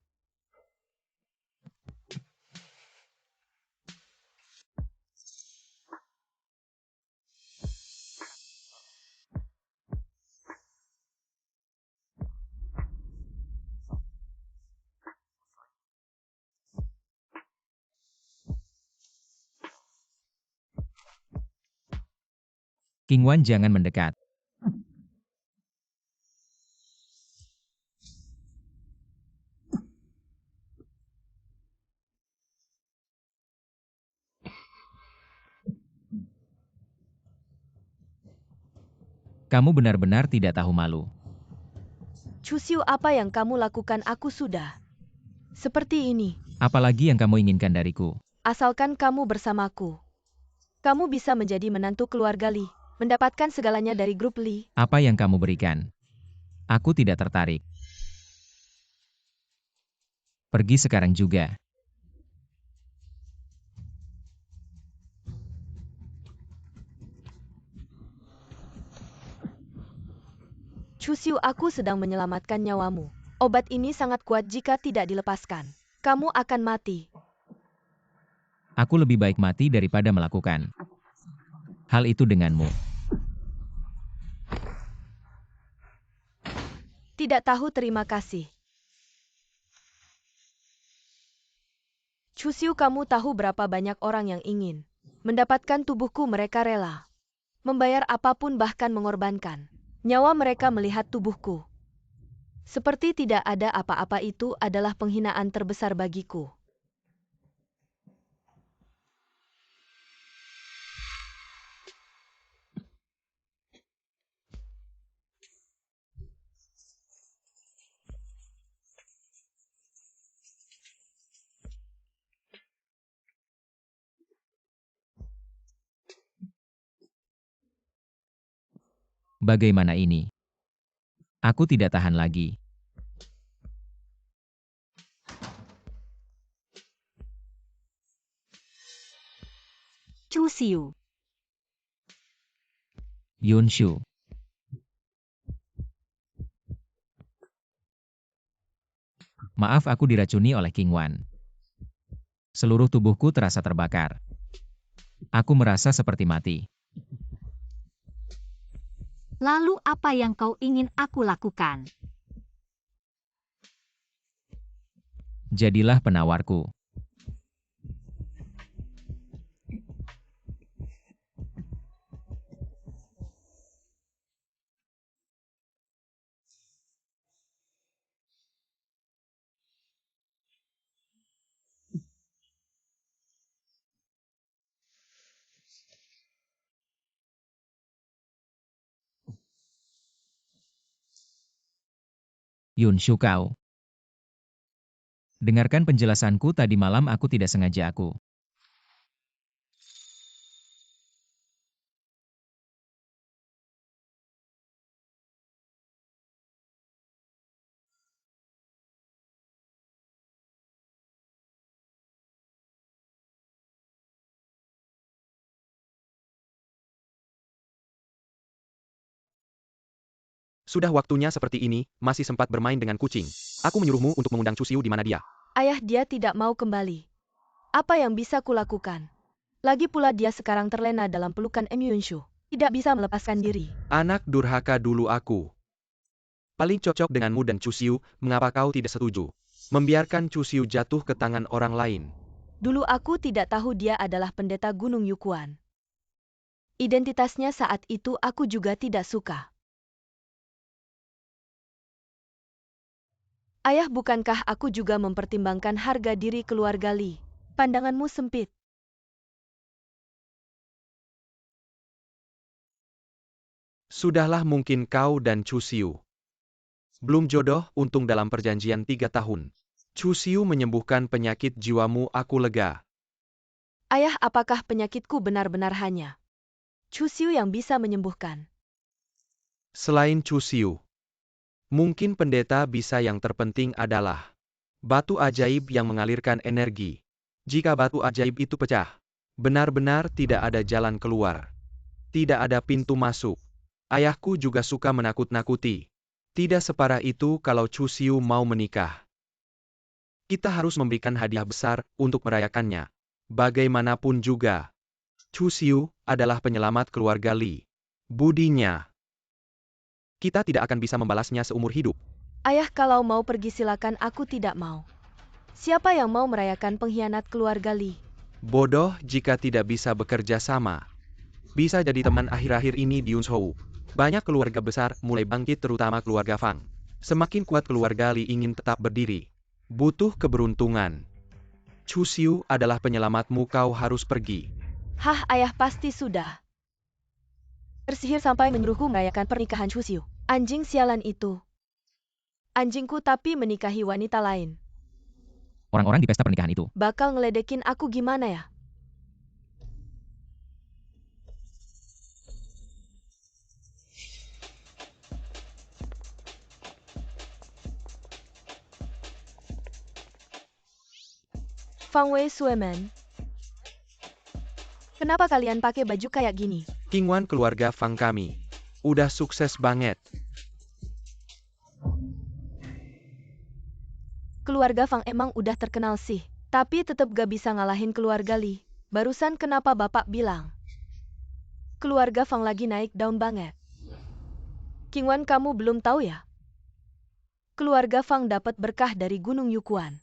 Qingwan, jangan mendekat. Kamu benar-benar tidak tahu malu. Chusiu, apa yang kamu lakukan? Aku sudah seperti ini. Apalagi yang kamu inginkan dariku? Asalkan kamu bersamaku, kamu bisa menjadi menantu keluarga Li, mendapatkan segalanya dari grup Li. Apa yang kamu berikan? Aku tidak tertarik. Pergi sekarang juga. Chusiu, aku sedang menyelamatkan nyawamu. Obat ini sangat kuat, jika tidak dilepaskan, kamu akan mati. Aku lebih baik mati daripada melakukan hal itu denganmu. Tidak tahu terima kasih. Chusiu, kamu tahu berapa banyak orang yang ingin mendapatkan tubuhku? Mereka rela membayar apapun, bahkan mengorbankan nyawa mereka melihat tubuhku. Seperti tidak ada apa-apa. Itu adalah penghinaan terbesar bagiku. Bagaimana ini? Aku tidak tahan lagi. Chu Xiu. Yunshu. Maaf, aku diracuni oleh King Wan. Seluruh tubuhku terasa terbakar. Aku merasa seperti mati. Lalu apa yang kau ingin aku lakukan? Jadilah penawarku. Yunshu, kau. Dengarkan penjelasanku tadi malam, aku tidak sengaja aku. Sudah waktunya seperti ini, masih sempat bermain dengan kucing. Aku menyuruhmu untuk mengundang Chu Xiu di mana dia. Ayah, dia tidak mau kembali. Apa yang bisa kulakukan? Lagi pula dia sekarang terlena dalam pelukan Yunshu. Tidak bisa melepaskan diri. Anak durhaka dulu aku. Paling cocok denganmu dan Chu Xiu, mengapa kau tidak setuju? Membiarkan Chu Xiu jatuh ke tangan orang lain. Dulu aku tidak tahu dia adalah pendeta Gunung Yukuan. Identitasnya saat itu aku juga tidak suka. Ayah, bukankah aku juga mempertimbangkan harga diri keluarga Li? Pandanganmu sempit. Sudahlah, mungkin kau dan Chu Xiu belum jodoh, untung dalam perjanjian 3 tahun. Chu Xiu menyembuhkan penyakit jiwamu, aku lega. Ayah, apakah penyakitku benar-benar hanya Chu Xiu yang bisa menyembuhkan? Selain Chu Xiu, mungkin pendeta bisa. Yang terpenting adalah batu ajaib yang mengalirkan energi. Jika batu ajaib itu pecah, benar-benar tidak ada jalan keluar. Tidak ada pintu masuk. Ayahku juga suka menakut-nakuti. Tidak separah itu kalau Chu Xiu mau menikah. Kita harus memberikan hadiah besar untuk merayakannya. Bagaimanapun juga, Chu Xiu adalah penyelamat keluarga Li. Budinya, kita tidak akan bisa membalasnya seumur hidup. Ayah, kalau mau pergi silakan, aku tidak mau. Siapa yang mau merayakan pengkhianat keluarga Li? Bodoh jika tidak bisa bekerja sama. Bisa jadi teman akhir-akhir ini di Yunzhou. Banyak keluarga besar mulai bangkit, terutama keluarga Fang. Semakin kuat keluarga Li ingin tetap berdiri. Butuh keberuntungan. Chu Xiu adalah penyelamatmu, kau harus pergi. Hah, ayah pasti sudah tersihir sampai menyuruhku merayakan pernikahan Chu Xiu. Anjing sialan itu. Anjingku tapi menikahi wanita lain. Orang-orang di pesta pernikahan itu. Bakal ngeledekin aku gimana ya? Fang Wei Suemen. Kenapa kalian pakai baju kayak gini? King Wan, keluarga Fang kami udah sukses banget. Keluarga Fang emang udah terkenal sih, tapi tetep gak bisa ngalahin keluarga Li. Barusan kenapa bapak bilang keluarga Fang lagi naik daun banget? King Wan, kamu belum tahu ya? Keluarga Fang dapat berkah dari Gunung Yukuan.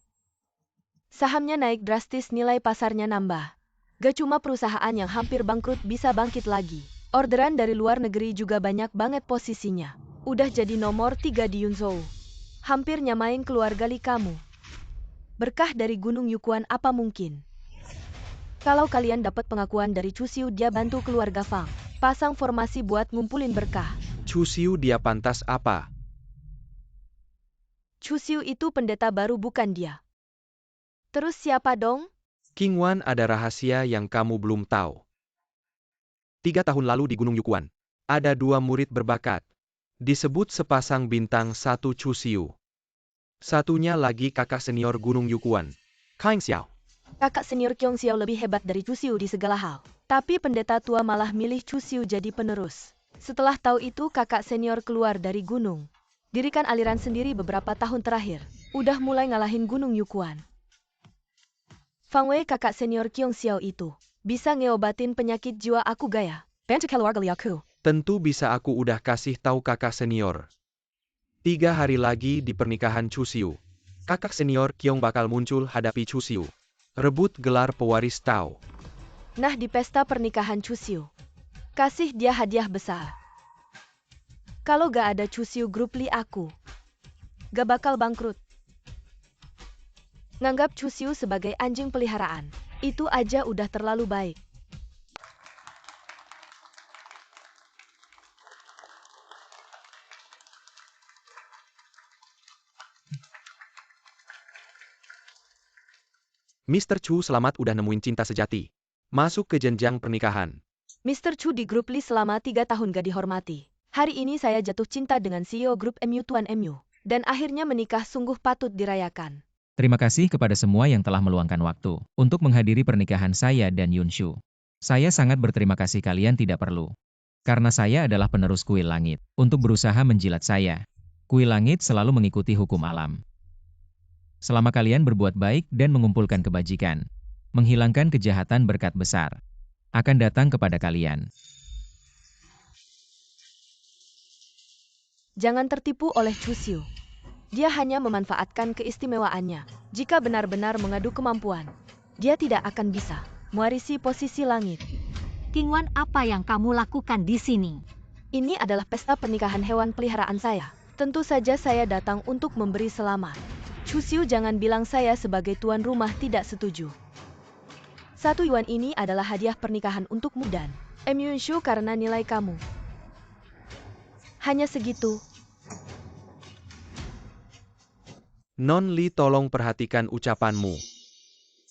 Sahamnya naik drastis, nilai pasarnya nambah. Gak cuma perusahaan yang hampir bangkrut bisa bangkit lagi. Orderan dari luar negeri juga banyak banget posisinya. Udah jadi nomor 3 di Yunzhou. Hampir nyamain keluarga Li kamu. Berkah dari Gunung Yukuan apa mungkin? Kalau kalian dapat pengakuan dari Chu Xiu, dia bantu keluarga Fang. Pasang formasi buat ngumpulin berkah. Chu Xiu, dia pantas apa? Chu Xiu itu pendeta baru, bukan dia. Terus siapa dong? King Wan, ada rahasia yang kamu belum tahu. 3 tahun lalu di Gunung Yukuan, Ada 2 murid berbakat. Disebut sepasang bintang 1 Chusiu. Satunya lagi kakak senior Gunung Yukuan, Kaing Xiao. Kakak senior Kyong Xiao lebih hebat dari Chusiu di segala hal. Tapi pendeta tua malah milih Chusiu jadi penerus. Setelah tahu itu kakak senior keluar dari gunung. Dirikan aliran sendiri beberapa tahun terakhir. Udah mulai ngalahin Gunung Yukuan. Fang Wei kakak senior Kyong Xiao itu bisa ngeobatin penyakit jiwa aku gaya. Bantu keluarga aku. Tentu bisa, aku udah kasih tahu kakak senior. 3 hari lagi di pernikahan Chusiu. Kakak senior Kyong bakal muncul hadapi Chusiu. Rebut gelar pewaris Tao. Nah, di pesta pernikahan Chusiu, kasih dia hadiah besar. Kalau gak ada Chusiu, grup Li aku gak bakal bangkrut. Nganggap Chusiu sebagai anjing peliharaan, itu aja udah terlalu baik. Mr. Chu selamat udah nemuin cinta sejati. Masuk ke jenjang pernikahan. Mr. Chu di grup Li selama 3 tahun gak dihormati. Hari ini saya jatuh cinta dengan CEO grup MU Tuan MU. Dan akhirnya menikah, sungguh patut dirayakan. Terima kasih kepada semua yang telah meluangkan waktu untuk menghadiri pernikahan saya dan Yunshu. Saya sangat berterima kasih, kalian tidak perlu. Karena saya adalah penerus kuil langit, untuk berusaha menjilat saya. Kuil langit selalu mengikuti hukum alam. Selama kalian berbuat baik dan mengumpulkan kebajikan, menghilangkan kejahatan, berkat besar akan datang kepada kalian. Jangan tertipu oleh Chusiu. Dia hanya memanfaatkan keistimewaannya. Jika benar-benar mengadu kemampuan, dia tidak akan bisa mewarisi posisi langit. Qingwan, apa yang kamu lakukan di sini? Ini adalah pesta pernikahan hewan peliharaan saya. Tentu saja saya datang untuk memberi selamat. Chusiu, jangan bilang saya sebagai tuan rumah tidak setuju. 1 yuan ini adalah hadiah pernikahan untukmu dan Yunshu karena nilai kamu hanya segitu. Non Li, tolong perhatikan ucapanmu.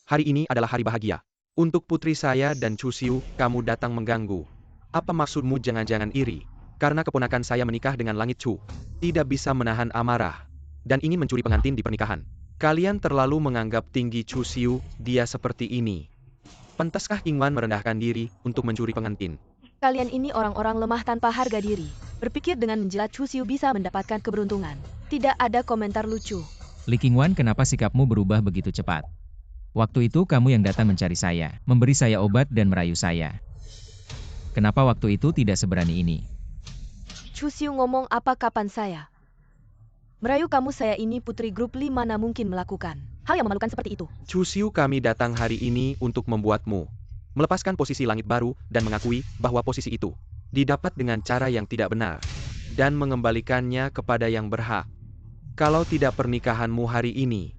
Hari ini adalah hari bahagia. Untuk putri saya dan Chusiu, kamu datang mengganggu. Apa maksudmu? Jangan-jangan iri karena keponakan saya menikah dengan Langit Chu. Tidak bisa menahan amarah dan ingin mencuri pengantin di pernikahan. Kalian terlalu menganggap tinggi Chusiu, dia seperti ini. Pantaskah Qingwan merendahkan diri untuk mencuri pengantin? Kalian ini orang-orang lemah tanpa harga diri. Berpikir dengan menjilat Chusiu bisa mendapatkan keberuntungan. Tidak ada komentar lucu. Li Qingwan, kenapa sikapmu berubah begitu cepat? Waktu itu kamu yang datang mencari saya, memberi saya obat dan merayu saya. Kenapa waktu itu tidak seberani ini? Chusiu ngomong apa kapan saya merayu kamu? Saya ini putri grup Li, mana mungkin melakukan hal yang memalukan seperti itu. Chusiu, kami datang hari ini untuk membuatmu melepaskan posisi langit baru dan mengakui bahwa posisi itu didapat dengan cara yang tidak benar dan mengembalikannya kepada yang berhak. Kalau tidak, pernikahanmu hari ini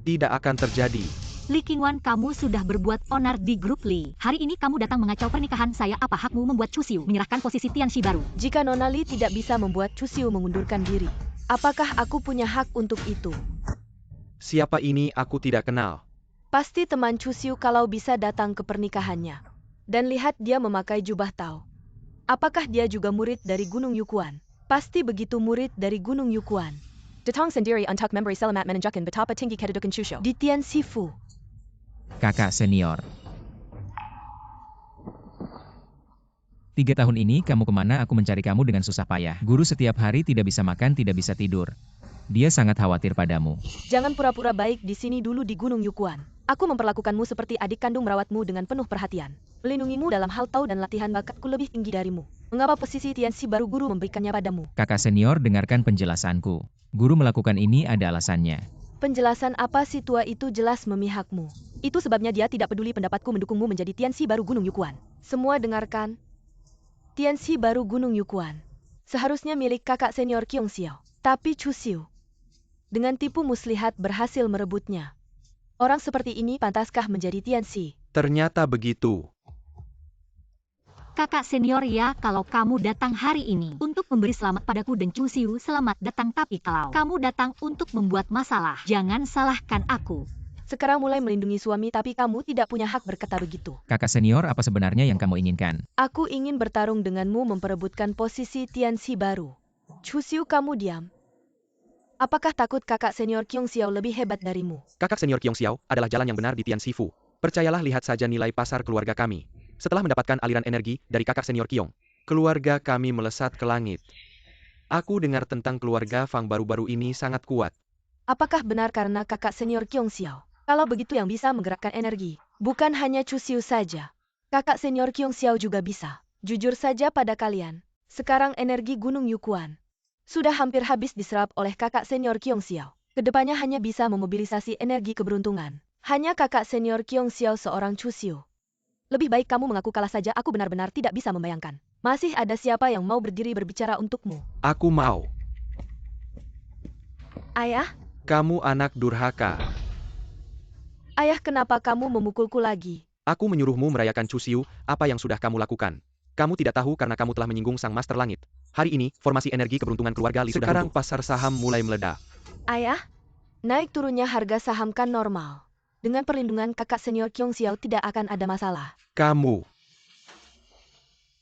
tidak akan terjadi. Li Qingwan, kamu sudah berbuat onar di grup Li. Hari ini kamu datang mengacau pernikahan saya. Apa hakmu membuat Chusiu menyerahkan posisi Tianxi baru? Jika Nona Li tidak bisa membuat Chusiu mengundurkan diri, apakah aku punya hak untuk itu? Siapa ini? Aku tidak kenal. Pasti teman Chusiu kalau bisa datang ke pernikahannya. Dan lihat dia memakai jubah Tao. Apakah dia juga murid dari Gunung Yukuan? Pasti begitu, murid dari Gunung Yukuan. Datang sendiri untuk memberi selamat menunjukkan betapa tinggi kedudukan Chusiu di Tianxi Fu. Kakak senior. 3 tahun ini kamu kemana? Aku mencari kamu dengan susah payah. Guru setiap hari tidak bisa makan, tidak bisa tidur. Dia sangat khawatir padamu. Jangan pura-pura baik di sini dulu di Gunung Yukuan. Aku memperlakukanmu seperti adik kandung, merawatmu dengan penuh perhatian. Melindungimu dalam hal tahu dan latihan bakatku lebih tinggi darimu. Mengapa posisi Tianxi baru guru memberikannya padamu? Kakak senior, dengarkan penjelasanku. Guru melakukan ini ada alasannya. Penjelasan apa? Si tua itu jelas memihakmu. Itu sebabnya dia tidak peduli pendapatku mendukungmu menjadi Tianxi baru Gunung Yukuan. Semua dengarkan. Tianxi baru Gunung Yukuan seharusnya milik kakak senior Kyong Xiao. Tapi Chusiu dengan tipu muslihat berhasil merebutnya. Orang seperti ini pantaskah menjadi Tianxi? Ternyata begitu. Kakak senior, ya, kalau kamu datang hari ini untuk memberi selamat padaku dan Chusiu, selamat datang. Tapi kalau kamu datang untuk membuat masalah, jangan salahkan aku. sekarang mulai melindungi suami tapi kamu tidak punya hak berkata begitu. Kakak senior, apa sebenarnya yang kamu inginkan? Aku ingin bertarung denganmu memperebutkan posisi Tianxi baru. Chu Xiu, kamu diam. Apakah takut kakak senior Qiong Xiao lebih hebat darimu? Kakak senior Qiong Xiao adalah jalan yang benar di Tian Sifu. Percayalah, lihat saja nilai pasar keluarga kami. Setelah mendapatkan aliran energi dari kakak senior Qiong, keluarga kami melesat ke langit. Aku dengar tentang keluarga Fang baru-baru ini sangat kuat. Apakah benar karena kakak senior Qiong Xiao? Kalau begitu yang bisa menggerakkan energi, bukan hanya Chu Xiu saja. Kakak senior Qiong Xiao juga bisa. Jujur saja pada kalian, sekarang energi Gunung Yukuan sudah hampir habis diserap oleh kakak senior Qiong Xiao. Kedepannya hanya bisa memobilisasi energi keberuntungan. Hanya kakak senior Qiong Xiao seorang Chu Xiu. Lebih baik kamu mengaku kalah saja, aku benar-benar tidak bisa membayangkan. Masih ada siapa yang mau berdiri berbicara untukmu? Aku mau. Ayah? Kamu anak durhaka. Ayah, kenapa kamu memukulku lagi? Aku menyuruhmu merayakan Chu Xiu, apa yang sudah kamu lakukan? Kamu tidak tahu karena kamu telah menyinggung Sang Master Langit. Hari ini, formasi energi keberuntungan keluarga Li sudah runtuh. Sekarang pasar saham mulai meledak. Ayah, naik turunnya harga saham kan normal. Dengan perlindungan kakak senior Qiong Xiao tidak akan ada masalah. Kamu.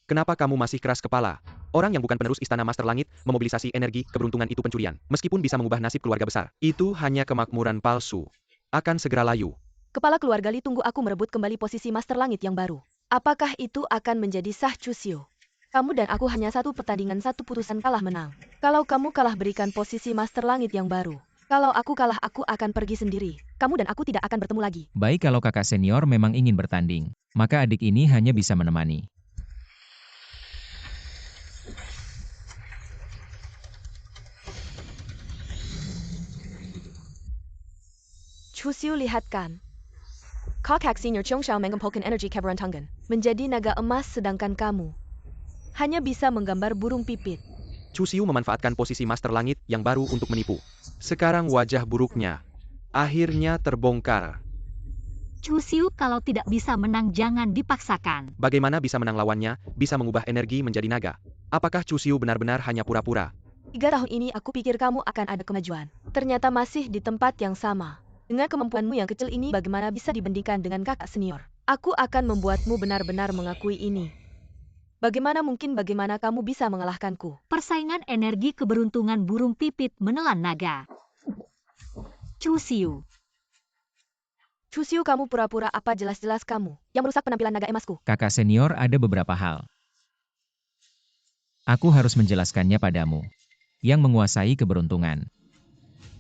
Kenapa kamu masih keras kepala? Orang yang bukan penerus Istana Master Langit memobilisasi energi keberuntungan itu pencurian. Meskipun bisa mengubah nasib keluarga besar, itu hanya kemakmuran palsu. Akan segera layu. Kepala keluarga Li, tunggu aku merebut kembali posisi Master Langit yang baru. Apakah itu akan menjadi sah, Chu Xiu? Kamu dan aku hanya satu pertandingan, satu putusan kalah menang. Kalau kamu kalah, berikan posisi Master Langit yang baru. Kalau aku kalah, aku akan pergi sendiri. Kamu dan aku tidak akan bertemu lagi. Baik, kalau kakak senior memang ingin bertanding, maka adik ini hanya bisa menemani. Chu Xiu, lihatkan. Kakak senior Qiong Xiao mengumpulkan energi keberuntungan menjadi naga emas, sedangkan kamu hanya bisa menggambar burung pipit. Chu Xiu memanfaatkan posisi Master Langit yang baru untuk menipu. Sekarang wajah buruknya akhirnya terbongkar. Chu Xiu, kalau tidak bisa menang jangan dipaksakan. Bagaimana bisa menang lawannya, bisa mengubah energi menjadi naga? Apakah Chu Xiu benar-benar hanya pura-pura? 3 tahun ini aku pikir kamu akan ada kemajuan. Ternyata masih di tempat yang sama. Dengan kemampuanmu yang kecil ini, bagaimana bisa dibandingkan dengan kakak senior? Aku akan membuatmu benar-benar mengakui ini. Bagaimana mungkin, bagaimana kamu bisa mengalahkanku? Persaingan energi keberuntungan burung pipit menelan naga. Chu Xiu. Chu Xiu, kamu pura-pura apa? Jelas-jelas kamu yang merusak penampilan naga emasku. Kakak senior, ada beberapa hal. Aku harus menjelaskannya padamu. Yang menguasai keberuntungan.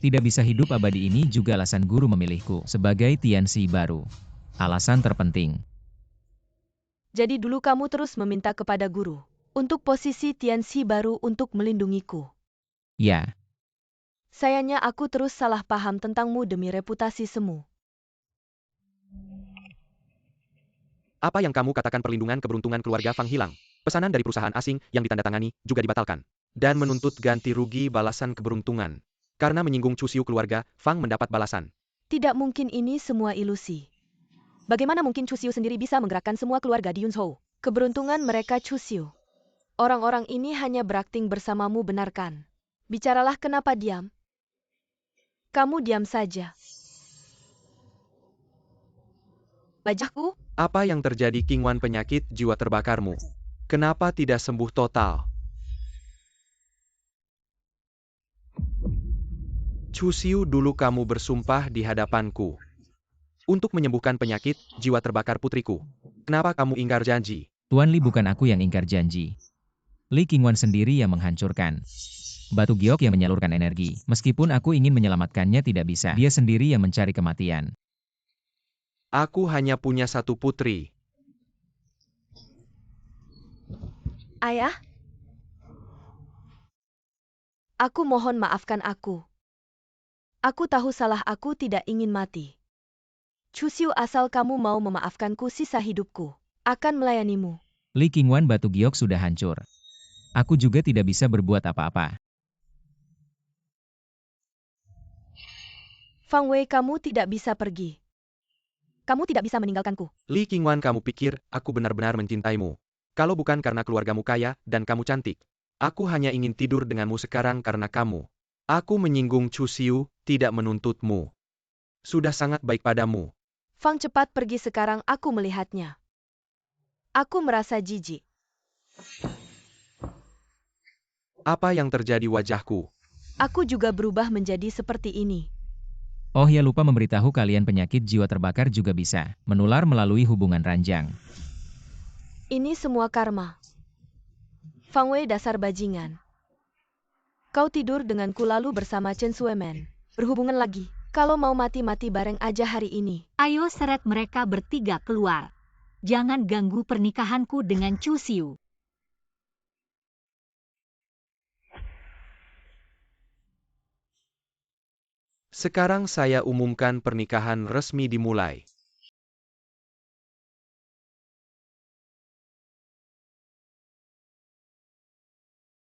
Tidak bisa hidup abadi ini juga alasan guru memilihku sebagai Tianxi baru. Alasan terpenting. Jadi dulu kamu terus meminta kepada guru untuk posisi Tianxi baru untuk melindungiku. Ya, Sayangnya aku terus salah paham tentangmu demi reputasi semu. Apa yang kamu katakan perlindungan keberuntungan keluarga Fang hilang? Pesanan dari perusahaan asing yang ditandatangani juga dibatalkan. Dan menuntut ganti rugi balasan keberuntungan. Karena menyinggung Chu Xiu, keluarga Fang mendapat balasan. Tidak mungkin, ini semua ilusi. Bagaimana mungkin Chu Xiu sendiri bisa menggerakkan semua keluarga di Yunzhou? Keberuntungan mereka Chu Xiu. Orang-orang ini hanya berakting bersamamu, benarkan? Bicaralah, kenapa diam? Kamu diam saja. Wajahku? Apa yang terjadi, Qingwan? Penyakit jiwa terbakarmu kenapa tidak sembuh total? Chu Xiu, dulu kamu bersumpah di hadapanku untuk menyembuhkan penyakit jiwa terbakar putriku. Kenapa kamu ingkar janji? Tuan Li, bukan aku yang ingkar janji. Li Qingwan sendiri yang menghancurkan. Batu giok yang menyalurkan energi. Meskipun aku ingin menyelamatkannya tidak bisa. Dia sendiri yang mencari kematian. Aku hanya punya satu putri. Ayah? Aku mohon maafkan aku. Aku tahu salah, aku tidak ingin mati. Chu Xiu, asal kamu mau memaafkanku, sisa hidupku akan melayanimu. Li Qingwan, batu giok sudah hancur. Aku juga tidak bisa berbuat apa-apa. Fang Wei, kamu tidak bisa pergi. Kamu tidak bisa meninggalkanku. Li Qingwan, kamu pikir aku benar-benar mencintaimu? Kalau bukan karena keluargamu kaya dan kamu cantik, aku hanya ingin tidur denganmu sekarang karena kamu. Aku menyinggung Chu Xiu, tidak menuntutmu. sudah sangat baik padamu. Fang cepat pergi sekarang aku melihatnya. Aku merasa jijik. Apa yang terjadi wajahku? Aku juga berubah menjadi seperti ini. Oh ya, lupa memberitahu kalian, penyakit jiwa terbakar juga bisa menular melalui hubungan ranjang. Ini semua karma. Fang Wei dasar bajingan. Kau tidur denganku lalu bersama Chen Suemen. Berhubungan lagi. Kalau mau mati-mati bareng aja hari ini. Ayo seret mereka bertiga keluar. Jangan ganggu pernikahanku dengan Chu Xiu. Sekarang saya umumkan pernikahan resmi dimulai.